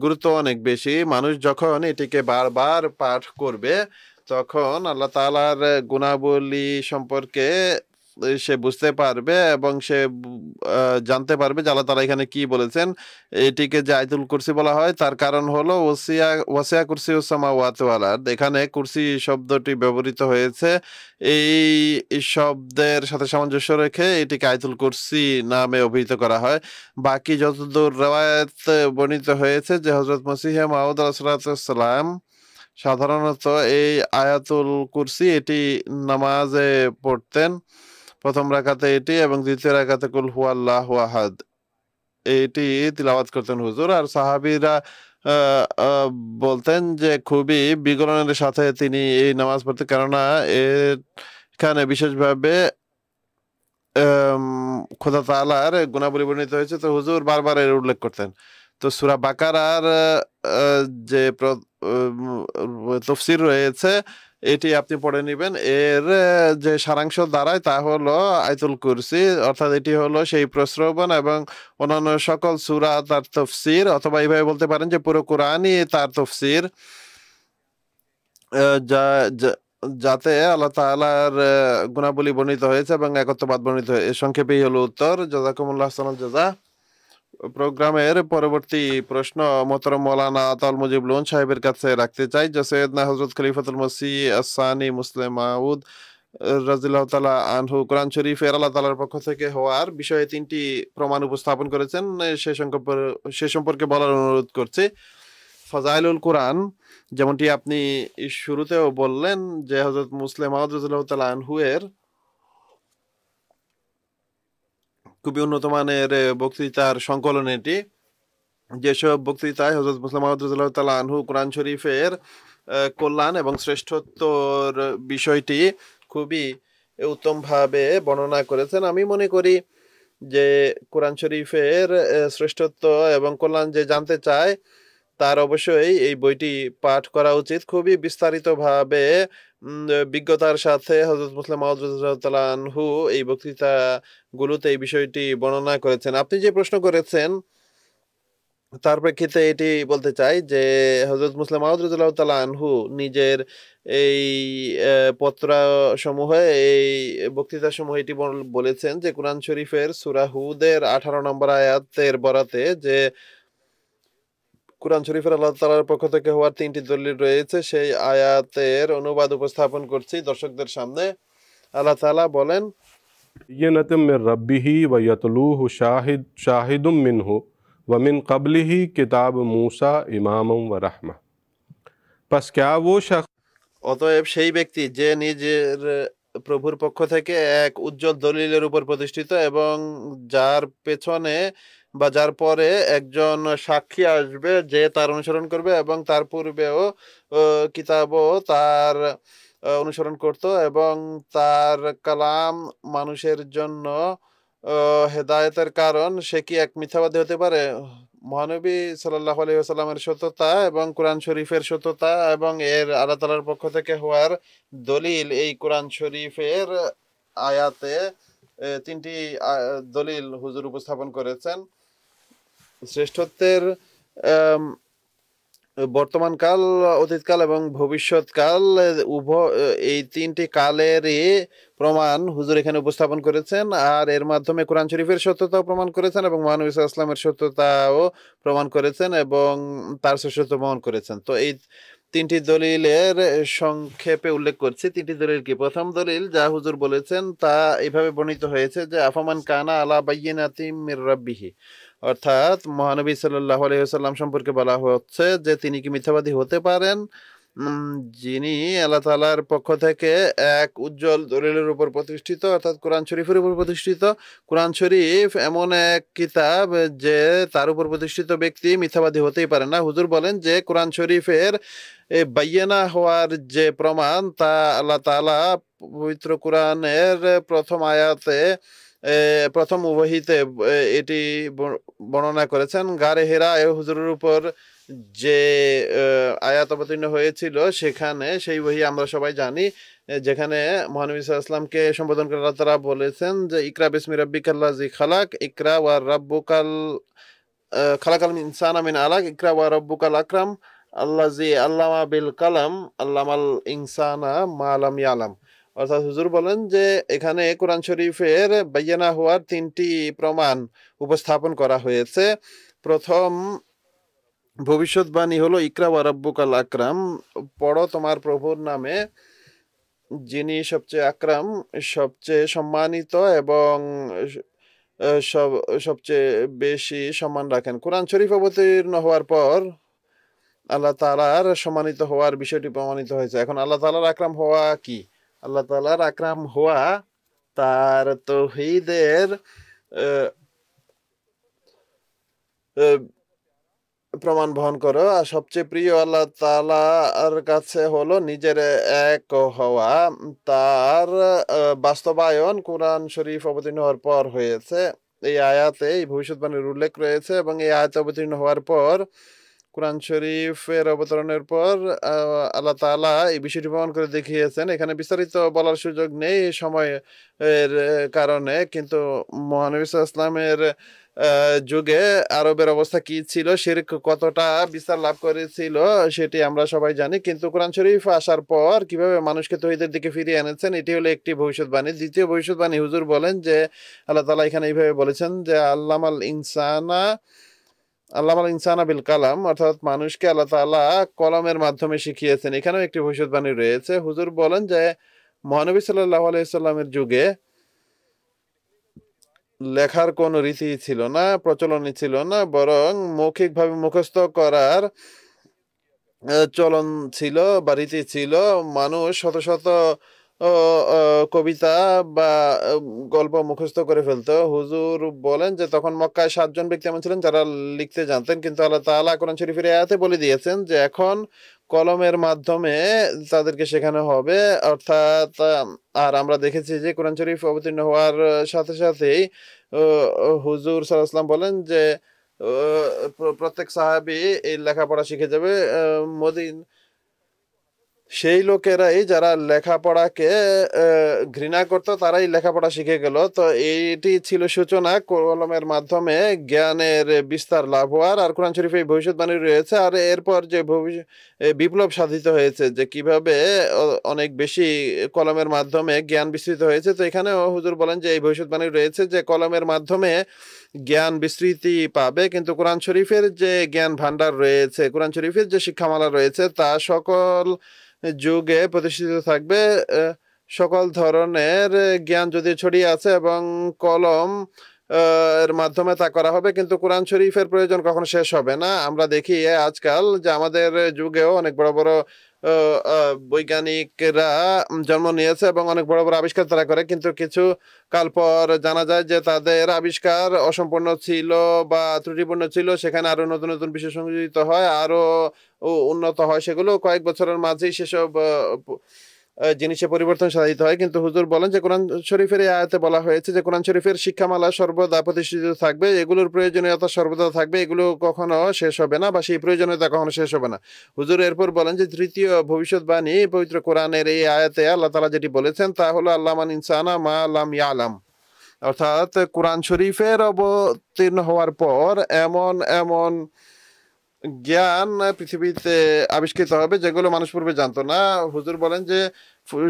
গুরুত্ব অনেক বেশি। মানুষ যখন এটিকে বারবার পাঠ করবে তখন আল্লাহ তাআলার গুণাবলী সম্পর্কে সে বুঝতে পারবে এবং সে জানতে পারবে যে আল্লাহ তাআলা এখানে কি বলেছেন। এটিকে যে আয়াতুল কুরসি বলা হয় তার কারণ হলো ওয়াসিয়া কুরসিয়ুস সামাওয়াতি ওয়াল আরদ, এখানে কুরসি শব্দটি ব্যবহৃত হয়েছে। এই শব্দের সাথে সামঞ্জস্য রেখে এটিকে আয়াতুল কুরসি নামে অভিহিত করা হয়। বাকি যতদূর রওয়ায়াত বর্ণিত হয়েছে যে হযরত মসিহ মাউদ আলাইহিস সালাম সাধারণত এই আয়াতুল কুরসি এটি নামাজে পড়তেন। প্রথম রাকাতে এটি এবং দ্বিতীয় রাকাতে কুল হুয়াল্লাহু আহাদ এটি তিলাওয়াত করতেন হুজুর। আর সাহাবীরা বলতেন যে খুবই বিগড়নের সাথে তিনি এই নামাজ পড়তেন, কেননা এখানে বিশেষভাবে খোদা তাআলার গুণাবলী বর্ণিত হয়েছে, তো হুজুর বারবার এর উল্লেখ করতেন। তো সূরা বাকারার যে তাফসীর রয়েছে এটি আপনি পড়ে নেবেন। এর যে সারাংশ দাঁড়ায় তা হলো আয়াতুল কুরসি, অর্থাৎ এটি হলো সেই প্রশ্রবণ এবং অন্যান্য সকল সূরা তার তাফসীর, অথবা এইভাবে বলতে পারেন যে পুরো কোরআনই তার তাফসীর, যাতে আল্লাহ তাআলার গুণাবলী বর্ণিত হয়েছে এবং একত্ববাদ বর্ণিত হয়েছে। সংক্ষেপেই হলো উত্তর। জাযাকুমুল্লাহ আহসানাল জাযা। প্রোগ্রামের পরবর্তী প্রশ্ন মোহতরম মাওলানা আতাউল মুজিব লোন সাহেবের কাছে রাখতে চাই, যে সৈয়দনা হযরত খলিফাতুল মসিহ আস-সানি মুসলিম মাউদ রাদিয়াল্লাহু তাআলা আনহু কোরআন শরীফের আল্লাহ তাআলার পক্ষ থেকে হওয়ার বিষয়ে 3টি প্রমাণ উপস্থাপন করেছেন, সে সম্পর্কে বলার অনুরোধ করছি। ফাজাইলুল কোরআন, যেমনটি আপনি শুরুতেও বললেন যে হযরত মুসলিম মাউদ রাদিয়াল্লাহু তাআলা আনহু এর খুবই উন্নত মানের বক্তৃতার সংকলন এটি। যেসব বক্তৃতায় হযরত মুসলিম মাউদ রাদিয়াল্লাহু তাআলা আনহু কোরআন শরীফের কল্যাণ এবং শ্রেষ্ঠত্বর বিষয়টি খুবই উত্তমভাবে বর্ণনা করেছেন। আমি মনে করি যে কোরআন শরীফের শ্রেষ্ঠত্ব এবং কল্যাণ যে জানতে চায় তার অবশ্যই এই বইটি পাঠ করা উচিত। খুবই বিস্তারিতভাবে বিজ্ঞতার সাথে হযরত মুসলিম মাউদ রাদিয়াল্লাহু তাআলা আনহু এই বক্তৃতাগুলোতে এই বিষয়টি বর্ণনা করেছেন। আপনি যে প্রশ্ন করেছেন তার প্রেক্ষিতে এটি বলতে চাই যে হযরত মুসলিম মাউদ রাদিয়াল্লাহু তাআলা আনহু নিজের এই পত্রসমূহে, এই বক্তৃতাসমূহ এটি বলেছেন যে কোরআন শরীফের সূরা হুদের 18 নম্বর আয়াতের বরাতে যে কোরআন শরীফের আল্লাহ তাআলার পক্ষ থেকে হওয়ার 3টি দলিল রয়েছে, সেই আয়াতের অনুবাদ উপস্থাপন করছি দর্শকদের সামনে। আল্লাহ তাআলা বলেন, বায়্যিনাতুম মির রাব্বিহি ওয়া ইয়াতলুহু শাহিদুম মিনহু ওয়া মিন ক্বাবলিহি কিতাব মূসা ইমামান ওয়া রাহমা। পাস क्या वो शख्स, অতএব সেই ব্যক্তি যে নিজের প্রভুর পক্ষ থেকে এক উজ্জ্বল দলিলের উপর প্রতিষ্ঠিত এবং যার পেছনে বা যার পরে একজন সাক্ষী আসবে যে তার অনুসরণ করবে এবং তার পূর্বেও কিতাবও তার অনুসরণ করত এবং তার কালাম মানুষের জন্য হেদায়েতের কারণ। সে কি এক মিথ্যাবাদী হতে পারে? মহানবী সাল্লাল্লাহু আলাইহি ওয়াসাল্লামের সত্যতা এবং কোরআন শরীফের সত্যতা এবং এর আল্লাহ তাআলার পক্ষ থেকে হওয়ার দলিল, এই কোরআন শরীফের আয়াতে তিনটি দলিল হুজুর উপস্থাপন করেছেন। শ্রেষ্ঠত্বের বর্তমানকাল, অতীতকাল এবং ভবিষ্যৎকাল এই তিনটি কালেরই প্রমাণ হুজুর এখানে উপস্থাপন করেছেন, আর এর মাধ্যমে কোরআন শরীফের সত্যতাও প্রমাণ করেছেন এবং মহানবী সাল্লাল্লাহু আলাইহি ওয়াসাল্লামের সত্যতাও প্রমাণ করেছেন এবং তার শ্রেষ্ঠত্ব প্রমাণ করেছেন। তো এই তিনটি দলিলের সংক্ষেপে উল্লেখ করছি। তিনটি দলিল কি? প্রথম দলিল যা হুজুর বলেছেন তা এইভাবে বর্ণিত হয়েছে যে আফামান কানা আলা বায়্যিনাতিম মির রাব্বিহি, অর্থাৎ মহানবী সাল্লাল্লাহু আলাইহি ওয়াসাল্লাম সম্পর্কে বলা হচ্ছে যে তিনি কি মিথ্যাবাদী হতে পারেন যিনি আল্লাহ তাআলার পক্ষ থেকে এক উজ্জ্বল দলিলের উপর প্রতিষ্ঠিত, অর্থাৎ কোরআন শরীফের উপর প্রতিষ্ঠিত। কোরআন শরীফ এমন এক কিতাব যে তার উপর প্রতিষ্ঠিত ব্যক্তি মিথ্যাবাদী হতেই পারে না। হুজুর বলেন যে কোরআন শরীফের বাইয়ানা হওয়ার যে প্রমাণ তা আল্লাহ তাআলা পবিত্র কোরআনের প্রথম আয়াতে, প্রথম ওহীতে এটি বর্ণনা করেছেন। গারে হেরা হুজুরের উপর যে আয়াত অবতীর্ণ হয়েছিল সেখানে, সেই ওহী আমরা সবাই জানি, যেখানে মহানবী সাল্লাল্লাহু আলাইহি ওয়াসাল্লামকে সম্বোধন করে আল্লাহ তাআলা বলেছেন যে ইকরা বিসমি রাব্বিকাল্লাযী খালাক, ইকরা ওয়া রাব্বুকাল খালাকাল ইনসানা মিন আলাক, ইকরা ওয়া রাব্বুকাল আকরাম আল্লাযী আল্লামা বিল কালাম আল্লামাল ইনসানা মা লাম ইয়ালাম। অর্থাৎ হুজুর বলেন যে এখানে কোরআন শরীফের বাইয়ানা হওয়ার তিনটি প্রমাণ উপস্থাপন করা হয়েছে। প্রথম ভবিষ্যৎবাণী হলো ইকরা ওয়া রাব্বুকাল আকরাম, পড়ো তোমার প্রভুর নামে যিনি সবচেয়ে আকরাম, সবচেয়ে সম্মানিত এবং সবচেয়ে বেশি সম্মান রাখেন। কোরআন শরীফ অবতীর্ণ হওয়ার পর আল্লাহ তাআলার সম্মানিত হওয়ার বিষয়টি প্রমাণিত হয়েছে। এখন আল্লাহ তাআলার আকরাম হওয়া কি? আল্লাহ তাআলার আকরাম হওয়া তার তাওহীদের প্রমাণ বহন করো, আর সবচেয়ে প্রিয় আল্লাহ তাআলার কাছে হলো নিজের এক হওয়া। তার বাস্তবায়ন কোরআন শরীফ অবতীর্ণ হওয়ার পর হয়েছে। এই আয়াতে এই ভবিষ্যৎবাণীর উল্লেখ রয়েছে এবং এই আয়াত অবতীর্ণ হওয়ার পর কোরআন শরীফের অবতরণের পর আল্লাহ তাআলা এই বিষয়টি প্রমাণ করে দেখিয়েছেন। এখানে বিস্তারিত বলার সুযোগ নেই সময়ের কারণে, কিন্তু মহানবী সাল্লাল্লাহু আলাইহি ওয়াসাল্লামের যুগে আরবের অবস্থা কি ছিল, শিরক কতটা বিস্তার লাভ করেছিল সেটি আমরা সবাই জানি। কিন্তু কোরআন শরীফ আসার পর কিভাবে মানুষকে তৌহিদের দিকে ফিরিয়ে এনেছেন, এটি হলো একটি ভবিষ্যৎবাণী। দ্বিতীয় ভবিষ্যৎবাণী হুজুর বলেন যে আল্লাহ তাআলা এখানে এইভাবে বলেছেন যে আল্লামাল ইনসানা বিল কালাম, অর্থাৎ মানুষকে আল্লাহ তাআলা কলমের মাধ্যমে শিখিয়েছেন। এখানেও একটি ভবিষ্যৎবাণী রয়েছে। হুজুর বলেন যে মহানবী সাল্লাল্লাহু আলাইহি ওয়াসাল্লামের যুগে লেখার কোনো রীতি ছিল না, প্রচলনই ছিল না, বরং মৌখিকভাবে মুখস্থ করার চলন ছিল বা রীতি ছিল। মানুষ শত শত কবিতা বা গল্প মুখস্থ করে ফেলতো। হুজুর বলেন যে তখন মক্কায় 7 জন ব্যক্তি এমন ছিলেন যারা লিখতে জানতেন, কিন্তু আল্লাহ তাআলা কোরআন শরীফের আয়াতে বলে দিয়েছেন যে এখন কলমের মাধ্যমে তাদেরকে শেখানো হবে। অর্থাৎ আর আমরা দেখেছি যে কোরআন শরীফ অবতীর্ণ হওয়ার সাথে সাথেই হুজুর সাল্লাল্লাহু আলাইহি ওয়াসাল্লাম বলেন যে প্রত্যেক সাহাবী এই লেখাপড়া শিখে যাবে। সেই লোকেরাই যারা লেখাপড়াকে ঘৃণা করতো তারাই লেখাপড়া শিখে গেল। তো এইটি ছিল সূচনা কলমের মাধ্যমে জ্ঞানের বিস্তার লাভ হওয়ার। আর কোরআন শরীফে এই ভবিষ্যৎবাণী রয়েছে। আর এরপর যে বিপ্লব সাধিত হয়েছে, যে কিভাবে অনেক বেশি কলমের মাধ্যমে জ্ঞান বিস্তৃত হয়েছে। তো এখানেও হুজুর বলেন যে এই ভবিষ্যৎবাণী রয়েছে যে কলমের মাধ্যমে জ্ঞান বিস্তৃতি পাবে, কিন্তু কোরআন শরীফের যে জ্ঞান ভান্ডার রয়েছে, কোরআন শরীফের যে শিক্ষামালা রয়েছে তা সকল যুগে প্রতিষ্ঠিত থাকবে। সকল ধরনের জ্ঞান যদি ছড়িয়ে আছে এবং কলম এর মাধ্যমে তা করা হবে, কিন্তু কোরআন শরীফের প্রয়োজন কখনো শেষ হবে না। আমরা দেখি আজকাল যে আমাদের যুগেও অনেক বড় বড় বৈজ্ঞানিকরা জন্ম নিয়েছে এবং অনেক বড় বড় আবিষ্কার তারা করে, কিন্তু কিছু কাল পর জানা যায় যে তাদের আবিষ্কার অসম্পূর্ণ ছিল বা ত্রুটিপূর্ণ ছিল। সেখানে আরো নতুন নতুন বিষয় সংযোজিত হয়, আরো উন্নত হয়। সেগুলো কয়েক বছরের মাঝেই সেসব জিনিসে পরিবর্তন সাধিত হয়। কিন্তু হুজুর বলেন যে কোরআন শরীফের এই আয়াতে বলা হয়েছে যে কোরআন শরীফের শিক্ষামালা সর্বদা প্রতিষ্ঠিত থাকবে, এগুলোর প্রয়োজনীয়তা সর্বদা থাকবে, এগুলো কখনো শেষ হবে না বা সেই প্রয়োজনীয়তা কখনো শেষ হবে না। হুজুর এরপর বলেন যে তৃতীয় ভবিষ্যৎবাণী পবিত্র কোরআনের এই আয়াতে আল্লাহ তাআলা যেটি বলেছেন তা হলো আল্লামান ইনসানা মা লাম ইয়ালাম, অর্থাৎ কোরআন শরীফের অবতীর্ণ হওয়ার পর এমন এমন জ্ঞান পৃথিবীতে আবিষ্কৃত হবে যেগুলো মানুষ পূর্বে জানতো না। হুজুর বলেন যে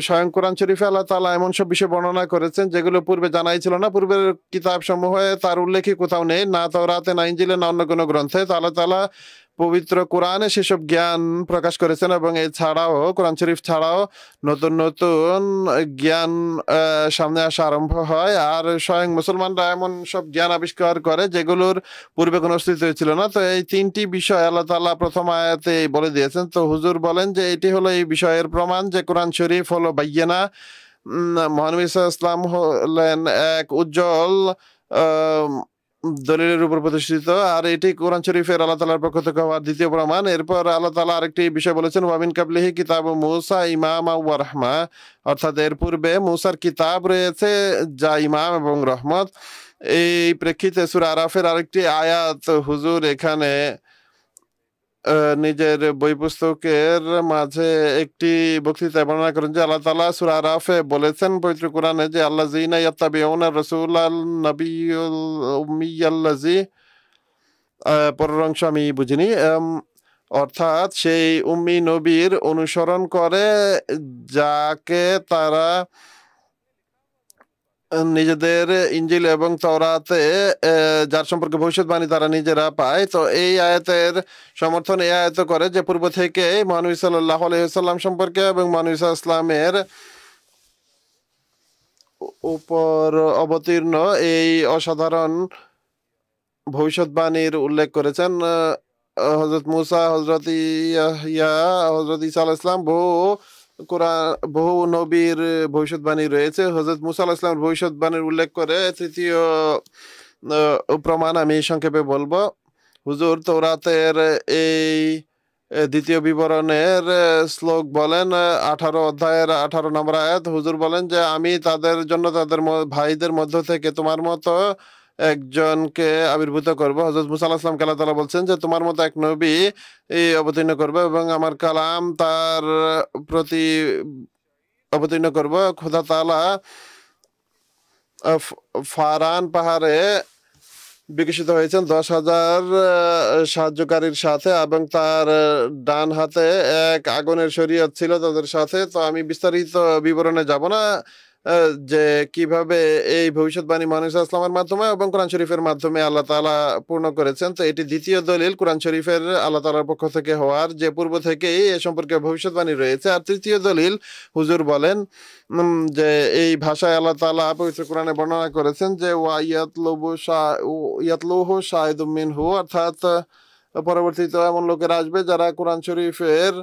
স্বয়ং কোরআন শরীফে আল্লাহ তাআলা এমন সব বিষয় বর্ণনা করেছেন যেগুলো পূর্বে জানাই ছিল না। পূর্বের কিতাব সমূহে তার উল্লেখই কোথাও নেই, না তাওরাতে, না ইনজিলে, না অন্য কোনো গ্রন্থে। তো আল্লাহ তাআলা পবিত্র কোরআনে সেসব জ্ঞান প্রকাশ করেছেন এবং এছাড়াও কোরআন শরীফ ছাড়াও নতুন নতুন জ্ঞান সামনে আসা আরম্ভ হয়। আর স্বয়ং মুসলমানরা এমন সব জ্ঞান আবিষ্কার করে যেগুলোর পূর্বে কোনো অস্তিত্ব ছিল না। তো এই তিনটি বিষয় আল্লাহ তাআলা প্রথম আয়াতে বলে দিয়েছেন। তো হুজুর বলেন যে এটি হলো এই বিষয়ের প্রমাণ যে কোরআন শরীফ হলো বাইয়িনা। মহানবী সাল্লাল্লাহু আলাইহি ওয়াসাল্লাম হলেন এক উজ্জ্বল দলিলের উপর প্রতিষ্ঠিত, আর এটি কোরআন শরীফের আল্লাহ তাআলার পক্ষ থেকে হওয়ার দ্বিতীয় প্রমাণ। এরপর আল্লাহ তাআলা আরেকটি বিষয় বলেছেন, ওয়ামিন কাবলিহি কিতাব মূসা ইমামা ওয়া রাহমা, অর্থাৎ এর পূর্বে মূসার কিতাব রয়েছে যা ইমাম এবং রহমত। এই প্রেক্ষিতে সূরা আরাফের আরেকটি আয়াত হুজুর এখানে নিজের বই পুস্তকের মাঝে একটি বক্তৃতায় বর্ণনা করেন যে আল্লাহ তাআলা সূরা আরাফে বলেছেন পবিত্র কোরআনে যে আল্লাযীনা ইয়াত্তাবিউনা রাসূলান নাবিয়্যুল উম্মিয়াল্লাযী, পরের অংশ আমি বুঝিনি, অর্থাৎ সেই উম্মি নবীর অনুসরণ করে যাকে তারা নিজেদের ইনজিল এবং তাওরাতে যার সম্পর্কে ভবিষ্যৎবাণী তারা নিজেরা পায়। তো এই আয়াতের সমর্থন এই আয়াত করে যে পূর্ব থেকে মহানবী সাল্লাল্লাহু আলাইহি ওয়াসাল্লাম সম্পর্কে এবং মহানবী সাল্লাল্লাহু আলাইহি ওয়াসাল্লামের উপর অবতীর্ণ এই অসাধারণ ভবিষ্যৎবাণীর উল্লেখ করেছেন হযরত মূসা, হযরত ইয়াহইয়া, হযরত ঈসা আলাইহিস সালাম, বহু নবীর ভবিষ্যৎবাণী রয়েছে। হযরত মূসা আলাইহিস সালামের ভবিষ্যৎবাণীর উল্লেখ করে তৃতীয় প্রমাণ আমি সংক্ষেপে বলবো। হুজুর তাওরাতের এই দ্বিতীয় বিবরণের শ্লোক বলেন 18 অধ্যায়ের 18 নম্বর আয়াত। হুজুর বলেন যে আমি তাদের জন্য তাদের ভাইদের মধ্য থেকে তোমার মতো একজনকে আবির্ভূত করব। হযরত মূসা আলাইহিস সালামকে আল্লাহ তাআলা বলছেন যে তোমার মতো এক নবী অবতীর্ণ করবে এবং আমার কালাম তার প্রতি অবতীর্ণ করব। খোদা তাআলা ফারান পাহাড়ে বিকশিত হয়েছেন 10,000 সাহায্যকারীর সাথে এবং তার ডান হাতে এক আগুনের শরীয়ত ছিল তাদের সাথে। তো আমি বিস্তারিত বিবরণে যাব না যে কিভাবে এই ভবিষ্যৎবাণী মহানবী সাল্লাল্লাহু আলাইহি ওয়াসাল্লামের মাধ্যমে এবং কোরআন শরীফের মাধ্যমে আল্লাহ তাআলা পূর্ণ করেছেন। তো এটি দ্বিতীয় দলিল কোরআন শরীফের আল্লাহ তাআলার পক্ষ থেকে হওয়ার, যে পূর্ব থেকেই এ সম্পর্কে ভবিষ্যৎবাণী রয়েছে। আর তৃতীয় দলিল হুজুর বলেন যে এই ভাষায় আল্লাহ তাআলা পবিত্র কোরআনে বর্ণনা করেছেন যে ইয়াতলুহু শাহিদুম মিনহু, অর্থাৎ পরবর্তীতে এমন লোকেরা আসবে যারা কোরআন শরীফের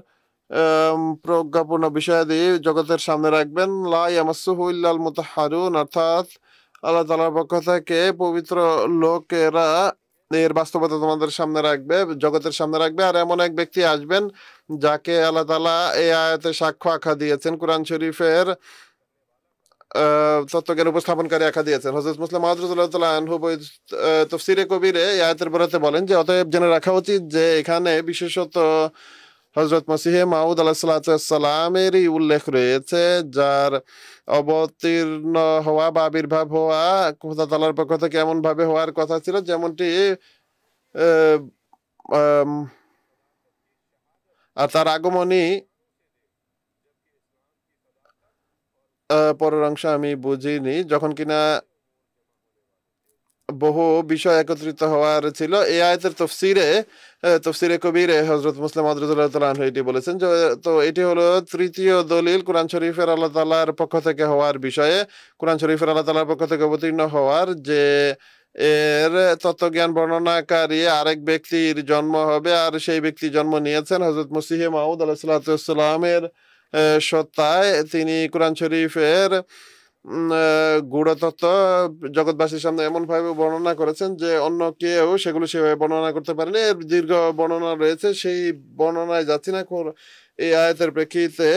প্রজ্ঞাপূর্ণ বিষয়াদি জগতের সামনে রাখবেন। লা ইয়ামাসসুহু ইল্লাল মুতাহহারুন, অর্থাৎ আল্লাহ তাআলার পক্ষ থেকে পবিত্র লোকেরা এর বাস্তবতা তোমাদের সামনে রাখবে, জগতের সামনে রাখবে। আর এমন এক ব্যক্তি আসবেন যাকে আল্লাহ তাআলা এই আয়াতে সাক্ষ্য আখ্যা দিয়েছেন, কোরআন শরীফের তত্ত্বজ্ঞান উপস্থাপনকারী আখ্যা দিয়েছেন। হযরত মুসলিম মাউদ রাদিয়াল্লাহু তাআলা আনহু তাফসীরে কবিরে এই আয়াতের বরাতে বলেন যে অতএব জেনে রাখা উচিত যে এখানে বিশেষত হযরত মসিহে মাউদ আলাইহিসসালামেরই উল্লেখ রয়েছে, যার অবতীর্ণ হওয়া বা আবির্ভাব হওয়া খোদা তাআলার পক্ষ থেকে এমন ভাবে হওয়ার কথা ছিল যেমনটি আর তার আগমনই পরের অংশ আমি বুঝিনি, যখন কিনা বহু বিষয় একত্রিত হওয়ার ছিল। এই আয়াতের তফসিরে কবিরে হযরত মুসলিম মাউদ রাদিয়াল্লাহু তাআলা আনহু এটি বলেছেন যে তো এটি হলো তৃতীয় দলিল কোরআন শরীফের আল্লাহ তাআলার পক্ষ থেকে হওয়ার বিষয়ে, কোরআন শরীফের আল্লাহ তাআলার পক্ষ থেকে অবতীর্ণ হওয়ার, যে এর তত্ত্বজ্ঞান বর্ণনাকারী আরেক ব্যক্তির জন্ম হবে, আর সেই ব্যক্তি জন্ম নিয়েছেন হযরত মসিহে মাউদ আলাইহিসসালামের সত্তায়। তিনি কোরআন শরীফের গূঢ়তত্ত্ব জগৎবাসীর সামনে এমন ভাবে বর্ণনা করেছেন যে অন্য কেউ সেগুলো সেভাবে বর্ণনা করতে পারেনি। এর দীর্ঘ বর্ণনা রয়েছে, সেই বর্ণনায় যাচ্ছি না। এই আয়াতের প্রেক্ষিতে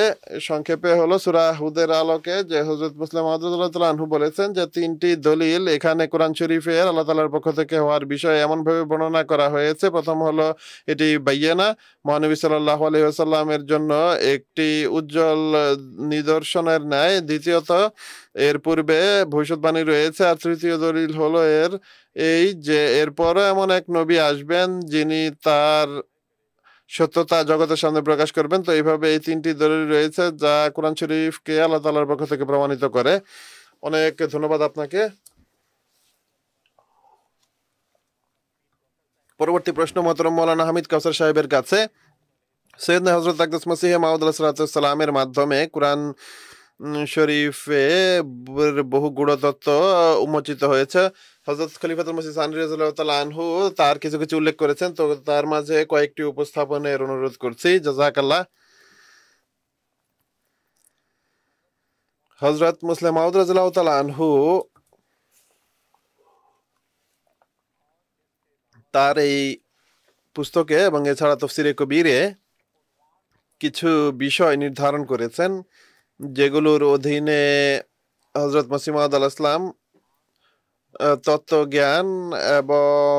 সংক্ষেপে হলো সূরা হুদের আলোকে যে হযরত মুসলিম মাউদ রাদিয়াল্লাহু আনহু বলেছেন যে 3টি দলিল এখানে কোরআন শরীফের আল্লাহ তাআলার পক্ষ থেকে হওয়ার বিষয়ে এমন ভাবে বর্ণনা করা হয়েছে। প্রথম হলো এটি বাইয়ানা, মহানবী সাল্লাল্লাহু আলাইহি ওয়াসাল্লামের জন্য একটি উজ্জ্বল নিদর্শনের ন্যায়। দ্বিতীয়ত এর পূর্বে ভবিষ্যৎবাণী রয়েছে। আর তৃতীয় দলিল হলো এই যে এরপরও এমন এক নবী আসবেন যিনি তার সত্যতা জগতের সামনে প্রকাশ করবেন। তো এইভাবে এই 3টি দলিল রয়েছে যা কোরআন শরীফকে আল্লাহ তাআলার পক্ষ থেকে প্রমাণিত করে। অনেক ধন্যবাদ আপনাকে। পরবর্তী প্রশ্ন মোহতরম মাওলানা হামিদ কাউসার সাহেবের কাছে। সৈয়দনা হযরত আকদাস মসিহে মাউদ আলাইহিস সালামের মাধ্যমে কোরআন শরীফে বহু গূঢ়তত্ত্ব উন্মোচিত হয়েছে। হযরত খলিফাতুল মসিহ সানি রাদিয়াল্লাহু তাআলা আনহু তার কিছু কিছু উল্লেখ করেছেন, তো তার মাঝে কয়েকটি উপস্থাপনের অনুরোধ করছি। জাযাকাল্লাহ। হযরত মুসলিম মাউদ রাদিয়াল্লাহু তাআলা আনহু তার এই পুস্তকে এবং এছাড়া তাফসীরে কবিরে কিছু বিষয় নির্ধারণ করেছেন যেগুলোর অধীনে হযরত মসিহ মাউদ আলাইহিস সালাম তত্ত্বজ্ঞান এবং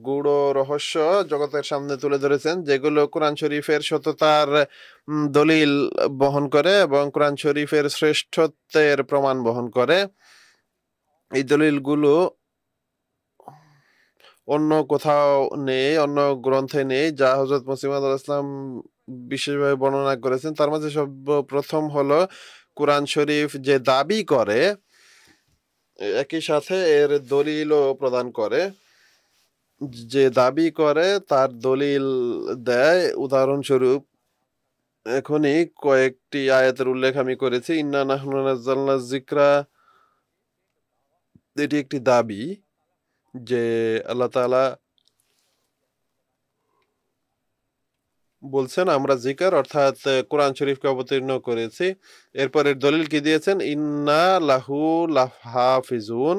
গূঢ় রহস্য জগতের সামনে তুলে ধরেছেন, যেগুলো কোরআন শরীফের সত্যতার দলিল বহন করে এবং কোরআন শরীফের শ্রেষ্ঠত্বের প্রমাণ বহন করে। এই দলিলগুলো অন্য কোথাও নেই, অন্য গ্রন্থে নেই, যা হযরত মসিহ মাউদ আলাইহিস সালাম বিশেষভাবে বর্ণনা করেছেন। তার মাঝে সর্বপ্রথম হলো কোরআন শরীফ যে দাবি করে একই সাথে এর দলিলও প্রদান করে। যে দাবি করে তার দলিল দেয়। উদাহরণস্বরূপ এখনই কয়েকটি আয়াতের উল্লেখ আমি করেছি। ইন্না নাহনু নাযালনা যিকরা, এটি একটি দাবি যে আল্লাহ তাআলা বলছেন আমরা জিকার অর্থাৎ কোরআন শরীফকে অবতীর্ণ করেছি। এরপরের দলিল কি দিয়েছেন? ইন্না লাহু লাহাফিজুন,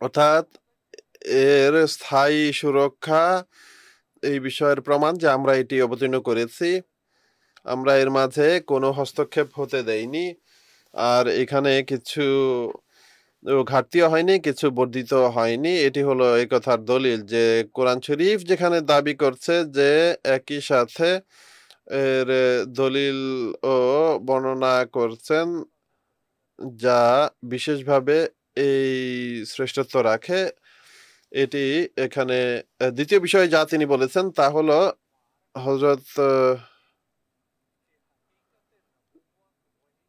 অর্থাৎ এর স্থায়ী সুরক্ষা এই বিষয়ের প্রমাণ যে আমরা এটি অবতীর্ণ করেছি, আমরা এর মাঝে কোনো হস্তক্ষেপ হতে দেইনি। আর এখানে কিছু ঘাটতিও হয়নি, কিছু বর্ধিত হয়নি। এটি হলো এই কথার দলিল যে কোরআন শরীফ যেখানে দাবি করছে যে একই সাথে এর দলিল ও বর্ণনা করছেন যা বিশেষভাবে এই শ্রেষ্ঠত্ব রাখে। এটি এখানে দ্বিতীয় বিষয় যা তিনি বলেছেন তা হলো হযরত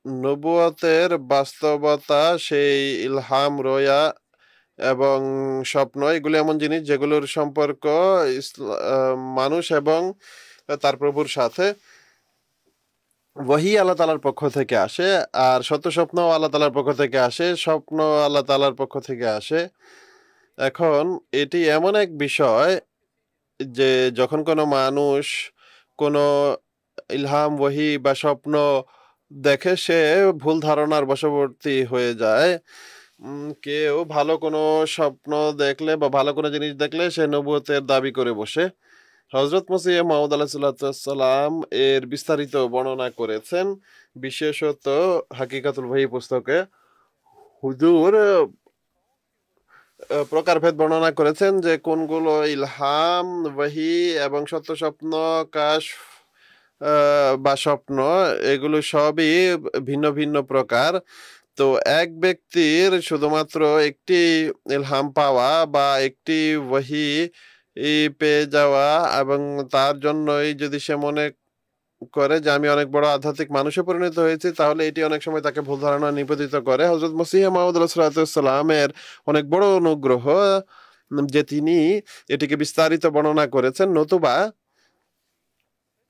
নবুয়তের বাস্তবতা, সেই ইলহাম, রোয়া এবং স্বপ্ন, এগুলো এমন জিনিস যেগুলোর সম্পর্ক মানুষ এবং তার প্রভুর সাথে। ওয়াহি আল্লাহ তাআলার পক্ষ থেকে আসে, আর সত্য স্বপ্ন আল্লাহ তাআলার পক্ষ থেকে আসে, স্বপ্ন আল্লাহ তাআলার পক্ষ থেকে আসে। এখন এটি এমন এক বিষয় যে যখন কোনো মানুষ কোনো ইলহাম, ওয়াহি বা স্বপ্ন দেখে সে ভুল ধারণার বশবর্তী হয়ে যায়। কেউ ভালো কোনো স্বপ্ন দেখলে বা ভালো কোনো জিনিস দেখলে সে নবুয়তের দাবি করে বসে। হযরত মসিহ মাউদ আলাইহিসসালাম এর বিস্তারিত বর্ণনা করেছেন, বিশেষত হাকিকাতুল ওয়াহি পুস্তকে। হুজুর প্রকারভেদ বর্ণনা করেছেন যে কোনগুলো ইলহাম, ওয়াহি এবং সত্য স্বপ্ন, কাশফ বা স্বপ্ন, এগুলো সবই ভিন্ন ভিন্ন প্রকার। তো এক ব্যক্তির শুধুমাত্র একটি ইলহাম পাওয়া বা একটি ওয়াহি পেয়ে যাওয়া এবং তার জন্যই যদি সে মনে করে যে আমি অনেক বড় আধ্যাত্মিক মানুষে পরিণত হয়েছি, তাহলে এটি অনেক সময় তাকে ভুল ধারণা নিবেদিত করে। হযরত মসিহ মাউদ আলাইহিস সালামের অনেক বড় অনুগ্রহ যে তিনি এটিকে বিস্তারিত বর্ণনা করেছেন, নতুবা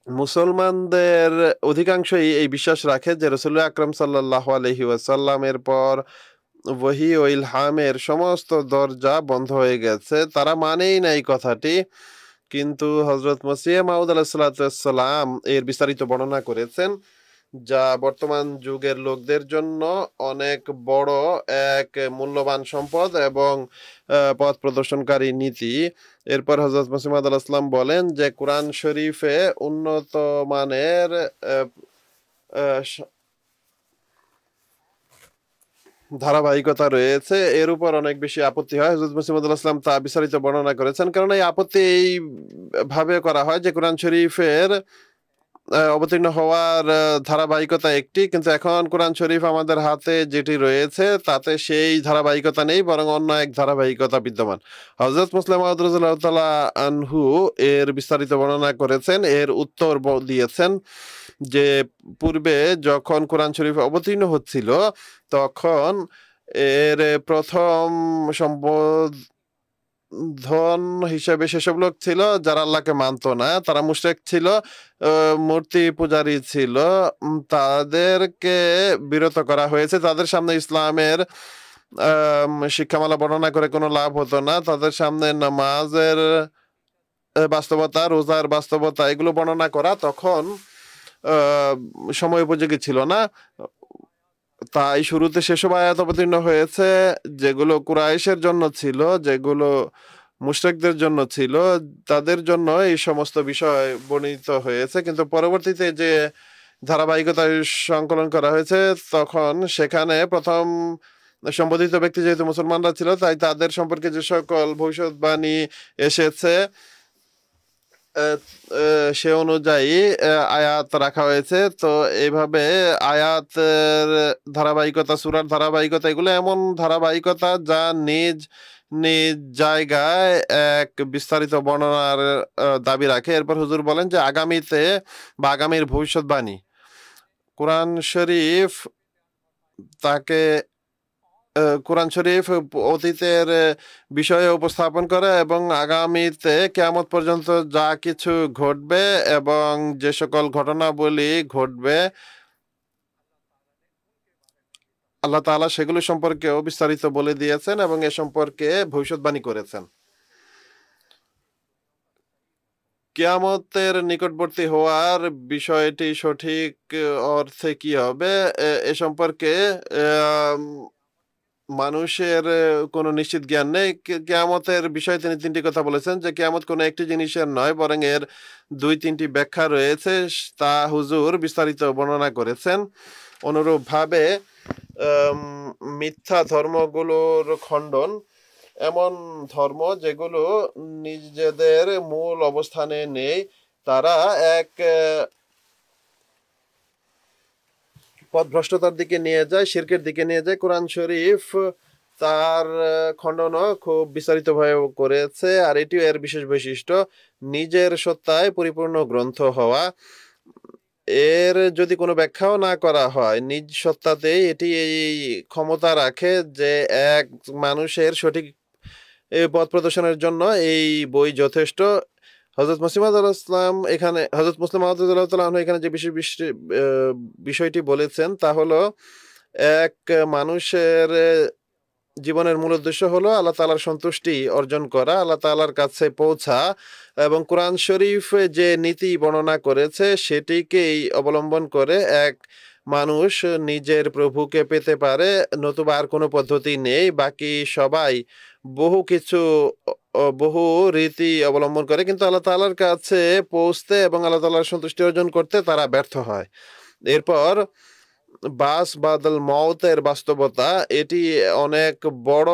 মুসলমানদের অধিকাংশই এই বিশ্বাস রাখে যে রাসূলুল্লাহ আকরাম সাল্লাল্লাহু আলাইহি ওয়াসাল্লামের পর ওহী ও ইলহামের সমস্ত দরজা বন্ধ হয়ে গেছে, তারা মানেই না এই কথাটি। কিন্তু হযরত মসিহ মাউদ আলাইহিসসালাম এর বিস্তারিত বর্ণনা করেছেন, যা বর্তমান যুগের লোকদের জন্য অনেক বড় এক মূল্যবান সম্পদ এবং পথ প্রদর্শনকারী নীতি। এরপর হযরত মসিহ মাউদ আলাইহিস সালাম বলেন যে কুরআন শরীফে উন্নত মানের ধারাবাহিকতা রয়েছে, এর উপর অনেক বেশি আপত্তি হয়। হযরত মসিহ মাউদ আলাইহিস সালাম তা বিস্তারিত বর্ণনা করেছেন, কারণ এই আপত্তি এই ভাবে করা হয় যে কুরআন শরীফের অবতীর্ণ হওয়ার ধারাবাহিকতা একটি, কিন্তু এখন কোরআন শরীফ আমাদের হাতে যেটি রয়েছে তাতে সেই ধারাবাহিকতা নেই, বরং অন্য এক ধারাবাহিকতা বিদ্যমান। হযরত মুসলিম মাউদ রাদিয়াল্লাহু তাআলা আনহু এর বিস্তারিত বর্ণনা করেছেন, এর উত্তর দিয়েছেন যে পূর্বে যখন কোরআন শরীফ অবতীর্ণ হচ্ছিল তখন এর প্রথম ধন হিসেবে সেসব লোক ছিল যারা আল্লাহকে মানত না, তারা মুশরিক ছিল, মূর্তি পূজারী ছিল। তাদেরকে বিরত করা হয়েছে, তাদের সামনে ইসলামের শিক্ষামালা বর্ণনা করে কোনো লাভ হতো না, তাদের সামনে নামাজের বাস্তবতা, রোজার বাস্তবতা এগুলো বর্ণনা করা তখন সময় উপযোগী ছিল না। তাই শুরুতে সেসব আয়াত অবতীর্ণ হয়েছে যেগুলো কুরাইশের জন্য ছিল, যেগুলো মুশরিকদের জন্য ছিল, তাদের জন্য এই সমস্ত বিষয় বর্ণিত হয়েছে। কিন্তু পরবর্তীতে যে ধারাবাহিকতা সংকলন করা হয়েছে তখন সেখানে প্রথম সম্বোধিত ব্যক্তি যেহেতু মুসলমানরা ছিল, তাই তাদের সম্পর্কে যে সকল ভবিষ্যৎবাণী এসেছে সে অনুযায়ী আয়াত রাখা হয়েছে। তো এইভাবে আয়াতের ধারাবাহিকতা, সূরার ধারাবাহিকতা, এগুলো এমন ধারাবাহিকতা যা নিজ নিজ জায়গায় এক বিস্তারিত বর্ণনার দাবি রাখে। এরপর হুজুর বলেন যে আগামীতে বা আগামীর ভবিষ্যৎবাণী কোরআন শরীফ তাকে কোরআন শরীফ অতীতের বিষয়ে উপস্থাপন করে এবং আগামীতে কিয়ামত পর্যন্ত যা কিছু ঘটবে এবং যে সকল ঘটনাবলী ঘটবে আল্লাহ তাআলা সেগুলো সম্পর্কেও বিস্তারিত বলে দিয়েছেন এবং এ সম্পর্কে ভবিষ্যৎবাণী করেছেন। কিয়ামতের নিকটবর্তী হওয়ার বিষয়টি সঠিক অর্থে কি হবে এ সম্পর্কে মানুষের কোনো নিশ্চিত জ্ঞান নেই। কিয়ামতের বিষয়ে তিনি তিনটি কথা বলেছেন, যে কিয়ামত কোনো একটি জিনিসের নয় বরং এর দুই তিনটি ব্যাখ্যা রয়েছে, তা হুজুর বিস্তারিত বর্ণনা করেছেন। অনুরূপভাবে মিথ্যা ধর্মগুলোর খণ্ডন, এমন ধর্ম যেগুলো নিজেদের মূল অবস্থানে নেই, তারা এক পথভ্রষ্টতার দিকে নিয়ে যায়, শিরকের দিকে নিয়ে যায়। কোরআন শরীফ তার খণ্ডনও খুব বিস্তারিতভাবে করেছে, আর এটিও এর বিশেষ বৈশিষ্ট্য, নিজের সত্তায় পরিপূর্ণ গ্রন্থ হওয়া। এর যদি কোনো ব্যাখ্যাও না করা হয়, নিজ সত্তাতেই এটি এই ক্ষমতা রাখে যে এক মানুষের সঠিক পথ প্রদর্শনের জন্য এই বই যথেষ্ট। হযরত মুসলিম মাউদ এখানে যে বিষয়টি বলেছেন তা হলো, এক মানুষের জীবনের মূল উদ্দেশ্য হলো আল্লাহ তাআলার সন্তুষ্টি অর্জন করা, আল্লাহ তাআলার কাছে পৌঁছা, এবং কোরআন শরীফ যে নীতি বর্ণনা করেছে সেটিকেই অবলম্বন করে এক মানুষ নিজের প্রভুকে পেতে পারে, নতুবা আর কোনো পদ্ধতি নেই। বাকি সবাই বহু রীতি অবলম্বন করে, কিন্তু আল্লাহ তাআলার কাছে পৌঁছতে এবং আল্লাহ তাআলার সন্তুষ্টি অর্জন করতে তারা ব্যর্থ হয়। এরপর বাস বাদল মওতের বাস্তবতা, এটি অনেক বড়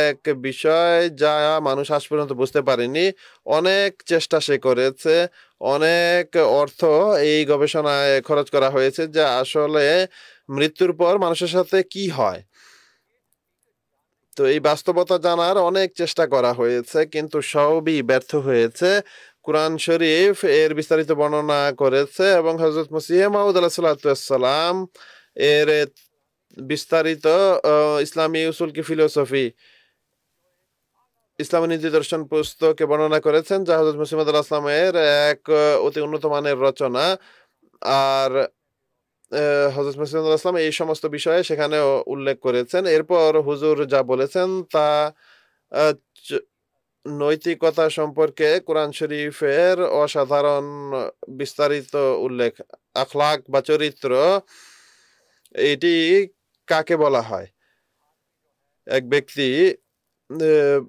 এক বিষয় যা মানুষ আজ পর্যন্ত বুঝতে পারেনি। অনেক চেষ্টা সে করেছে, অনেক অর্থ এই গবেষণায় খরচ করা হয়েছে যে আসলে মৃত্যুর পর মানুষের সাথে কি হয়। তো এই বাস্তবতা জানার অনেক চেষ্টা করা হয়েছে, কিন্তু সবই ব্যর্থ হয়েছে। কুরআন শরীফ এর বিস্তারিত বর্ণনা করেছে এবং হযরত মসিহ মাউদ আলাইহিসসালাম এর বিস্তারিত ইসলামী উসুল কি ফিলোসফি, ইসলামী নীতি দর্শন পুস্তকে বর্ণনা করেছেন, যা হযরত মসিহ মাউদ আলাইহিস সালামের এক অতি উন্নত মানের রচনা। আর হযরত মুসলিম আসলাম এই সমস্ত বিষয়ে সেখানে উল্লেখ করেছেন। এরপর হুজুর যা বলেছেন তা আহ, চ- নৈতিকতা সম্পর্কে কোরআন শরীফের অসাধারণ বিস্তারিত উল্লেখ। আখলাক বা চরিত্র, এটি কাকে বলা হয়? এক ব্যক্তি আহ,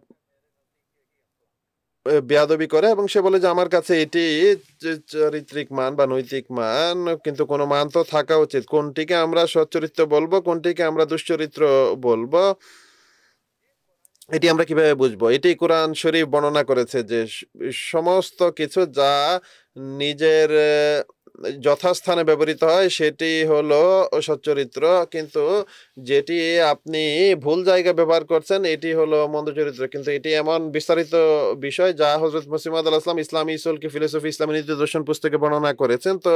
বেয়াদবি করে এবং সে বলে যে আমার কাছে এটি চারিত্রিক মান বা নৈতিক মান, কিন্তু কোনো মান তো থাকা উচিত। কোনটিকে আমরা সচ্চরিত্র বলবো, কোনটিকে আমরা দুশ্চরিত্র বলবো, এটি আমরা কিভাবে বুঝবো? এটি কোরআন শরীফ বর্ণনা করেছে যে সমস্ত কিছু যা নিজের যথাস্থানে ব্যবহৃত হয় সেটি হলো সচ্চরিত্র, কিন্তু যেটি আপনি ভুল জায়গায় ব্যবহার করছেন এটি হলো মন্দ চরিত্র। কিন্তু এটি এমন বিস্তারিত বিষয় যা হযরত মুসলিম আদ ইসলাম ইসলামী উসুল কি ফিলোসফি ইসলামী নীতি দর্শন পুস্তকে বর্ণনা করেছেন। তো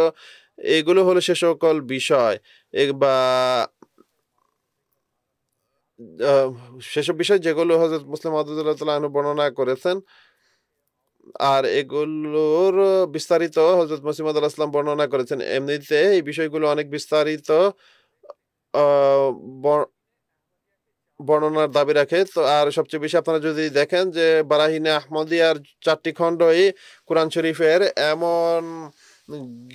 এগুলো হলো সে সকল বিষয় বা আহ, সেসব বিষয় যেগুলো হযরত মুসলিম আদু বর্ণনা করেছেন, আর এগুলোর বিস্তারিত হযরত মসিহ মাউদ আলাইহিস সালাম বর্ণনা করেছেন। এমনিতে এই বিষয়গুলো অনেক বিস্তারিত আহ, বর- বর্ণনার দাবি রাখে। তো আর সবচেয়ে বেশি আপনারা যদি দেখেন যে বারাহিনে আহমদিয়ার 4টি খণ্ডই কোরআন শরীফের এমন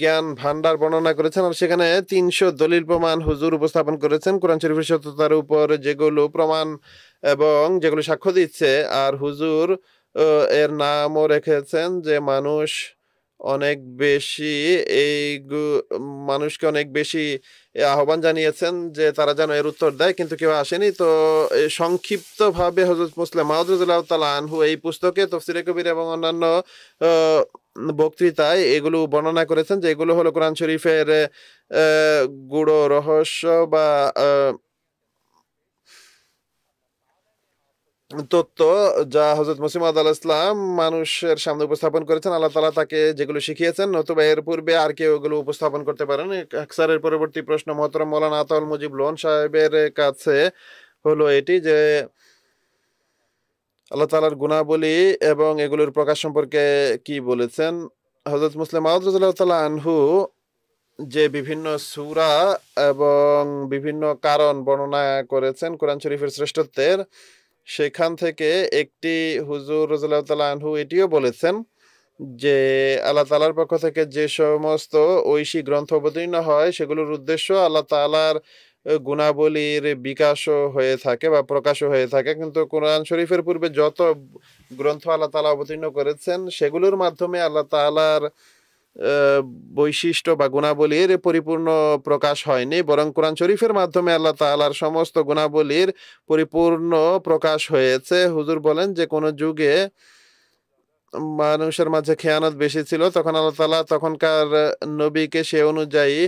জ্ঞান ভান্ডার বর্ণনা করেছেন, আর সেখানে 300 দলিল প্রমাণ হুজুর উপস্থাপন করেছেন কোরআন শরীফের সত্যতার উপর, যেগুলো প্রমাণ এবং যেগুলো সাক্ষ্য দিচ্ছে। আর হুজুর এর নামও রেখেছেন যে মানুষ অনেক বেশি এই মানুষকে অনেক বেশি আহ্বান জানিয়েছেন যে তারা যেন এর উত্তর দেয়, কিন্তু কেউ আসেনি। তো সংক্ষিপ্ত ভাবে হযরত মুসলিম মাউদ রাদিয়াল্লাহু তাআলা আনহু এই পুস্তকে তাফসীরে কবির এবং অন্যান্য আহ, বক্তৃতায় এগুলো বর্ণনা করেছেন যে এগুলো হলো কোরআন শরীফের গূঢ় রহস্য বা তত্ত্ব, যা হযরত মুসলিম আউদ আলাইহিস সালাম মানুষের সামনে উপস্থাপন করেছেন। আল্লাহ তাআলা তাকে যেগুলো শিখিয়েছেন, নতুবা এর পূর্বে আর কেউ এগুলো উপস্থাপন করতে পারেন। আকসারের পরবর্তী প্রশ্ন মোহতরম মাওলানা আতাউল মুজিব লোন সাহেবের কাছে হলো এটি যে আল্লাহ তাআলার গুণাবলী এবং এগুলোর প্রকাশ সম্পর্কে কি বলেছেন। হযরত মুসলিম মাউদ রাদিয়াল্লাহু তাআলা আনহু যে বিভিন্ন সূরা এবং বিভিন্ন কারণ বর্ণনা করেছেন কোরআন শরীফের শ্রেষ্ঠত্বের, সেখান থেকে একটি হুজুর রাদিয়াল্লাহু তাআলা আনহু এটিও বলেছেন যে আল্লাহ তাআলার পক্ষ থেকে যে সমস্ত ঐশী গ্রন্থ অবতীর্ণ হয় সেগুলোর উদ্দেশ্য আল্লাহ তাআলার গুণাবলীর বিকাশও হয়ে থাকে বা প্রকাশও হয়ে থাকে। কিন্তু কোরআন শরীফের পূর্বে যত গ্রন্থ আল্লাহ তাআলা অবতীর্ণ করেছেন সেগুলোর মাধ্যমে আল্লাহ তাআলার আহ, বৈশিষ্ট্য বা গুণাবলীর পরিপূর্ণ প্রকাশ হয়নি, বরং কোরআন শরীফের মাধ্যমে আল্লাহ তাআলার সমস্ত গুণাবলীর পরিপূর্ণ প্রকাশ হয়েছে। হুজুর বলেন যে কোন যুগে মানুষের মাঝে খেয়ানত বেশি ছিল, তখন আল্লাহ তাআলা তখনকার নবীকে সে অনুযায়ী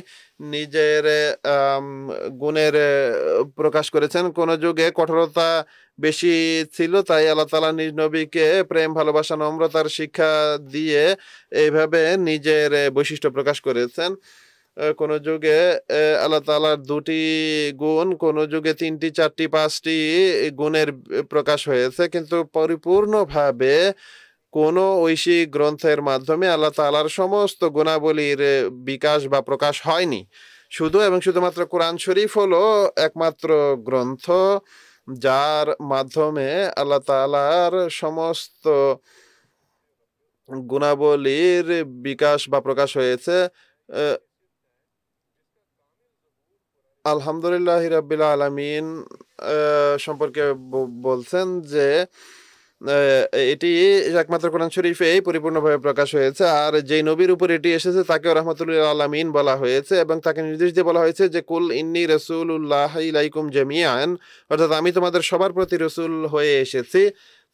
নিজের আম, গুণের প্রকাশ করেছেন। কোন যুগে কঠোরতা বেশি ছিল, তাই আল্লাহ তাআলা নিজ নবীকে প্রেম, ভালোবাসা, নম্রতার শিক্ষা দিয়ে এইভাবে নিজের বৈশিষ্ট্য প্রকাশ করেছেন। কোন যুগে আল্লাহ তাআলার 2টি গুণ, কোন যুগে 3টি, 4টি, 5টি গুণের প্রকাশ হয়েছে, কিন্তু পরিপূর্ণভাবে কোন ঐশী গ্রন্থের মাধ্যমে আল্লাহ তাআলার সমস্ত গুণাবলীর বিকাশ বা প্রকাশ হয়নি। শুধু এবং শুধুমাত্র কোরআন শরীফ হলো একমাত্র গ্রন্থ যার মাধ্যমে আল্লাহ তাআলার সমস্ত গুণাবলীর বিকাশ বা প্রকাশ হয়েছে। আহ, আলহামদুলিল্লাহ রাব্বিল আলামিন সম্পর্কে বলছেন যে আহ, এটি একমাত্র কোরআন শরীফেই পরিপূর্ণভাবে প্রকাশ হয়েছে, আর যেই নবীর উপর এটি এসেছে তাকে রাহমাতুল্লিল আলামিন বলা হয়েছে, এবং তাকে নির্দেশ দিয়ে বলা হয়েছে যে কুল ইন্নী রাসূলুল্লাহ ইলাইকুম জামিআন, অর্থাৎ আমি তোমাদের সবার প্রতি রসুল হয়ে এসেছি।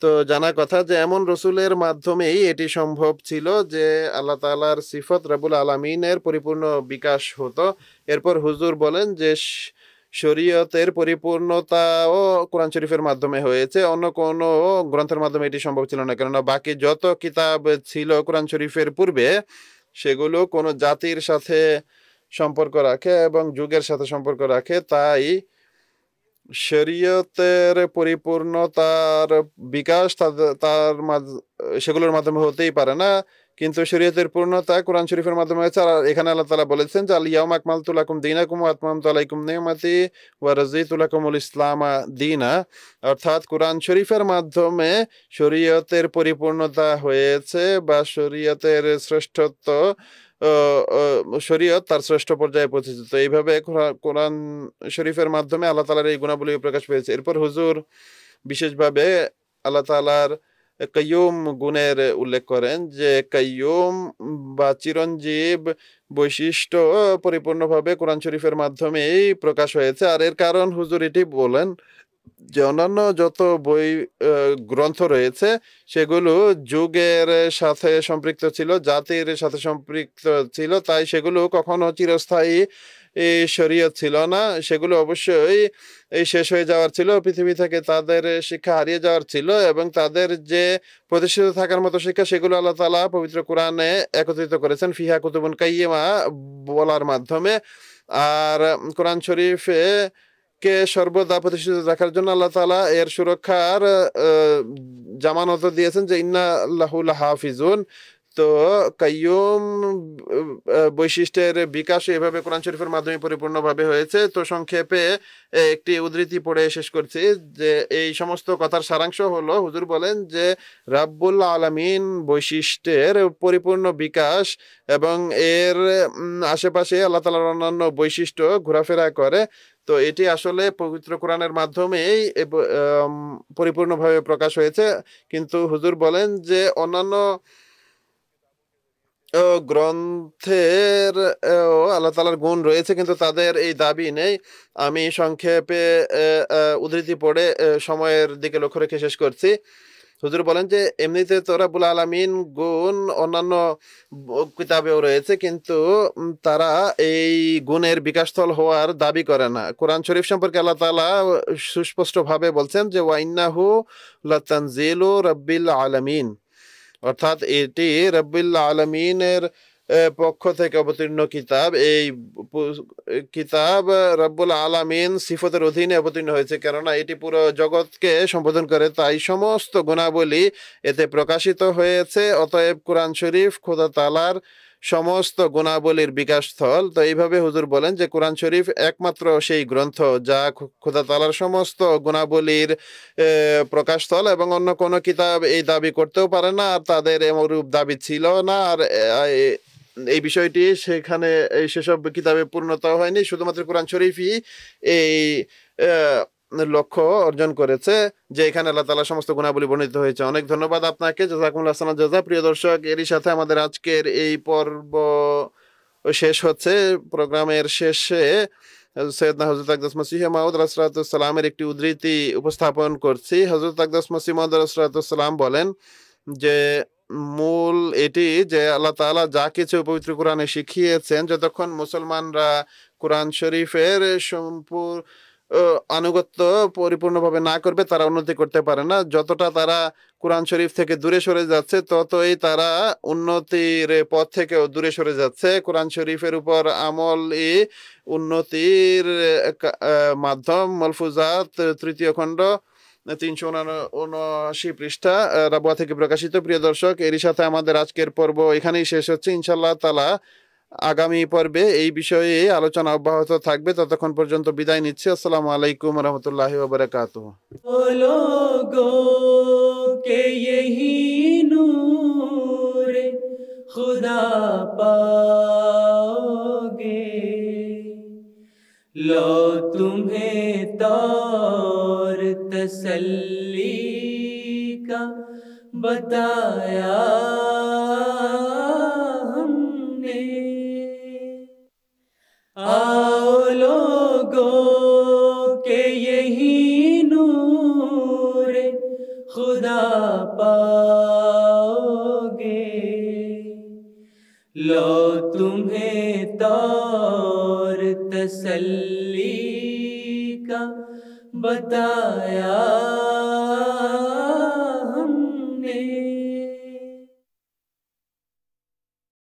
তো জানা কথা যে এমন রসুলের মাধ্যমেই এটি সম্ভব ছিল যে আল্লাহ তাআলার সিফত রাব্বুল আলামিনের পরিপূর্ণ বিকাশ হতো। এরপর হুজুর বলেন যে শরীয়তের পরিপূর্ণতাও কোরআন শরীফের মাধ্যমে হয়েছে, অন্য কোনো গ্রন্থের মাধ্যমে এটি সম্ভব ছিল না, কেননা বাকি যত কিতাব ছিল কোরআন শরীফের পূর্বে সেগুলো কোনো জাতির সাথে সম্পর্ক রাখে এবং যুগের সাথে সম্পর্ক রাখে, তাই শরীয়তের পরিপূর্ণতার বিকাশ সেগুলোর মাধ্যমে হতেই পারে না। কিন্তু শরীয়তের পূর্ণতা কোরআন শরীফের মাধ্যমে হয়েছে। আর এখানে আল্লাহ তাআলা বলেছেন যে আল ইয়াউমা আকমালতু লাকুম দীনাকুম ওয়া আতমামতু আলাইকুম নি'মাতি ওয়া রাযীতু লাকুমুল ইসলামা দীনা, অর্থাৎ কোরআন শরীফের মাধ্যমে শরীয়তের পরিপূর্ণতা হয়েছে বা শরীয়তের শ্রেষ্ঠত্ব, শরীয়ত তার শ্রেষ্ঠ পর্যায়ে পৌঁছেছে। তো এইভাবে কোরআন শরীফের মাধ্যমে আল্লাহ তাআলার এই গুণাবলী প্রকাশ পেয়েছে। এরপর হুজুর বিশেষভাবে আল্লাহ তাআলার কাইয়ুম গুণের উল্লেখ করেন যে কাইয়ুম বা চিরঞ্জীব বৈশিষ্ট্য পরিপূর্ণভাবে কোরআন শরীফের মাধ্যমেই প্রকাশ হয়েছে। আর এর কারণ হুজুর এটি বলেন যে অন্যান্য যত বই গ্রন্থ রয়েছে সেগুলো যুগের সাথে সম্পৃক্ত ছিল, জাতির সাথে সম্পৃক্ত ছিল, তাই সেগুলো কখনো চিরস্থায়ী শরীয়ত ছিল না। সেগুলো অবশ্যই এই শেষ হয়ে যাওয়ার ছিল, পৃথিবী থেকে তাদের শিক্ষা হারিয়ে যাওয়ার ছিল, এবং তাদের যে প্রতিষ্ঠিত থাকার মতো শিক্ষা সেগুলো আল্লাহ তাআলা পবিত্র কোরআনে একত্রিত করেছেন ফিহা কুতুবুন কাইয়িমা বলার মাধ্যমে। আর কোরআন শরীফে কে সর্বদা প্রতিষ্ঠিত রাখার জন্য আল্লাহ তাআলা এর সুরক্ষার জামানত দিয়েছেন যে ইন্না লাহু লাহাফিজুন। তো কাইয়ুম বৈশিষ্ট্যের বিকাশ এভাবে কোরআন শরীফের মাধ্যমে পরিপূর্ণভাবে হয়েছে। তো সংক্ষেপে একটি উদ্ধৃতি পড়ে শেষ করছি যে এই সমস্ত কথার সারাংশ হলো, হুজুর বলেন যে রাব্বুল আলামিন বৈশিষ্ট্যের পরিপূর্ণ বিকাশ এবং এর আশেপাশে আল্লাহ তাআলার অন্যান্য বৈশিষ্ট্য ঘোরাফেরা করে। তো এটি আসলে পবিত্র কোরআনের মাধ্যমেই পরিপূর্ণভাবে প্রকাশ হয়েছে। কিন্তু হুজুর বলেন যে অন্যান্য গ্রন্থের আল্লাহ তাআলার গুণ রয়েছে কিন্তু তাদের এই দাবি নেই। আমি সংক্ষেপে উদ্ধৃতি পড়ে সময়ের দিকে লক্ষ্য রেখে শেষ করছি। হুজুর বলেন যে এমনিতে তো রাব্বুল আলামিন গুণ অন্যান্য কিতাবেও রয়েছে, কিন্তু তারা এই গুণের বিকাশস্থল হওয়ার দাবি করে না। কোরআন শরীফ সম্পর্কে আল্লাহ তাআলা সুস্পষ্টভাবে বলছেন যে ওয়া ইন্নাহু লাতানজিলু রাব্বিল আলামিন, অর্থাৎ এটি রাব্বিল আলামিনের পক্ষ থেকে অবতীর্ণ কিতাব। এই কিতাব রাব্বুল আলামিন সিফতের অধীনে অবতীর্ণ হয়েছে, কেননা এটি পুরো জগৎকে সম্বোধন করে, তাই সমস্ত গুণাবলী এতে প্রকাশিত হয়েছে। অতএব কোরআন শরীফ খোদা তাআলার সমস্ত গুণাবলীর বিকাশস্থল। তো এইভাবে হুজুর বলেন যে কোরআন শরীফ একমাত্র সেই গ্রন্থ যা খোদা তাআলার সমস্ত গুণাবলীর প্রকাশস্থল, এবং অন্য কোনো কিতাব এই দাবি করতেও পারে না, আর তাদের এমরূপ দাবি ছিল না। আর এই বিষয়টি সেখানে সেসব কিতাবে পূর্ণতা হয়নি, শুধুমাত্র কোরআন শরীফই এই লক্ষ্য অর্জন করেছে যে এখানে আল্লাহ তাআলা সমস্ত গুণাবলী বর্ণিত হয়েছে। অনেক ধন্যবাদ আপনাকে, জাযাকুমুল্লাহ হাসানাত জাযা। প্রিয় দর্শক, এরই সাথে আমাদের আজকের এই পর্ব শেষ হচ্ছে। প্রোগ্রামের শেষে সৈয়দনা হযরত আকদাস মসিহ মাউদ আলাইহিস সালামের একটি উদ্ধৃতি উপস্থাপন করছি। হযরত আকদাস মসিহ মাউদ আলাইহিস সালাম বলেন যে মূল এটি যে আল্লাহ তাআলা যা কিছু পবিত্র কোরআনে শিখিয়েছেন, যতক্ষণ মুসলমানরা কোরআন শরীফের আনুগত্য পরিপূর্ণভাবে না করবে তারা উন্নতি করতে পারে না। যতটা তারা কোরআন শরীফ থেকে দূরে সরে যাচ্ছে ততই তারা উন্নতির পথ থেকেও দূরে সরে যাচ্ছে। কোরআন শরীফের উপর আমলই উন্নতির মাধ্যম। মালফুজাত 3য় খণ্ড 379 পৃষ্ঠা রাবুয়া থেকে প্রকাশিত। প্রিয় দর্শক, এরই সাথে আমাদের আজকের পর্ব এখানেই শেষ হচ্ছে। ইনশাআল্লাহ তাআলা আগামী পর্বে এই বিষয়ে আলোচনা অব্যাহত থাকবে। ততক্ষণ পর্যন্ত বিদায় নিচ্ছি। আসসালামু আলাইকুম ওয়া রাহমাতুল্লাহি ওয়া বারাকাতুহু। लोगों के यही नूर खुदा पाओगे, लो तुम्हें तौर तसल्ली का बताया हमने। आओ लोगों के यही नूर खुदा पाओगे, लो तुम्हें तौर तसल्ली का बताया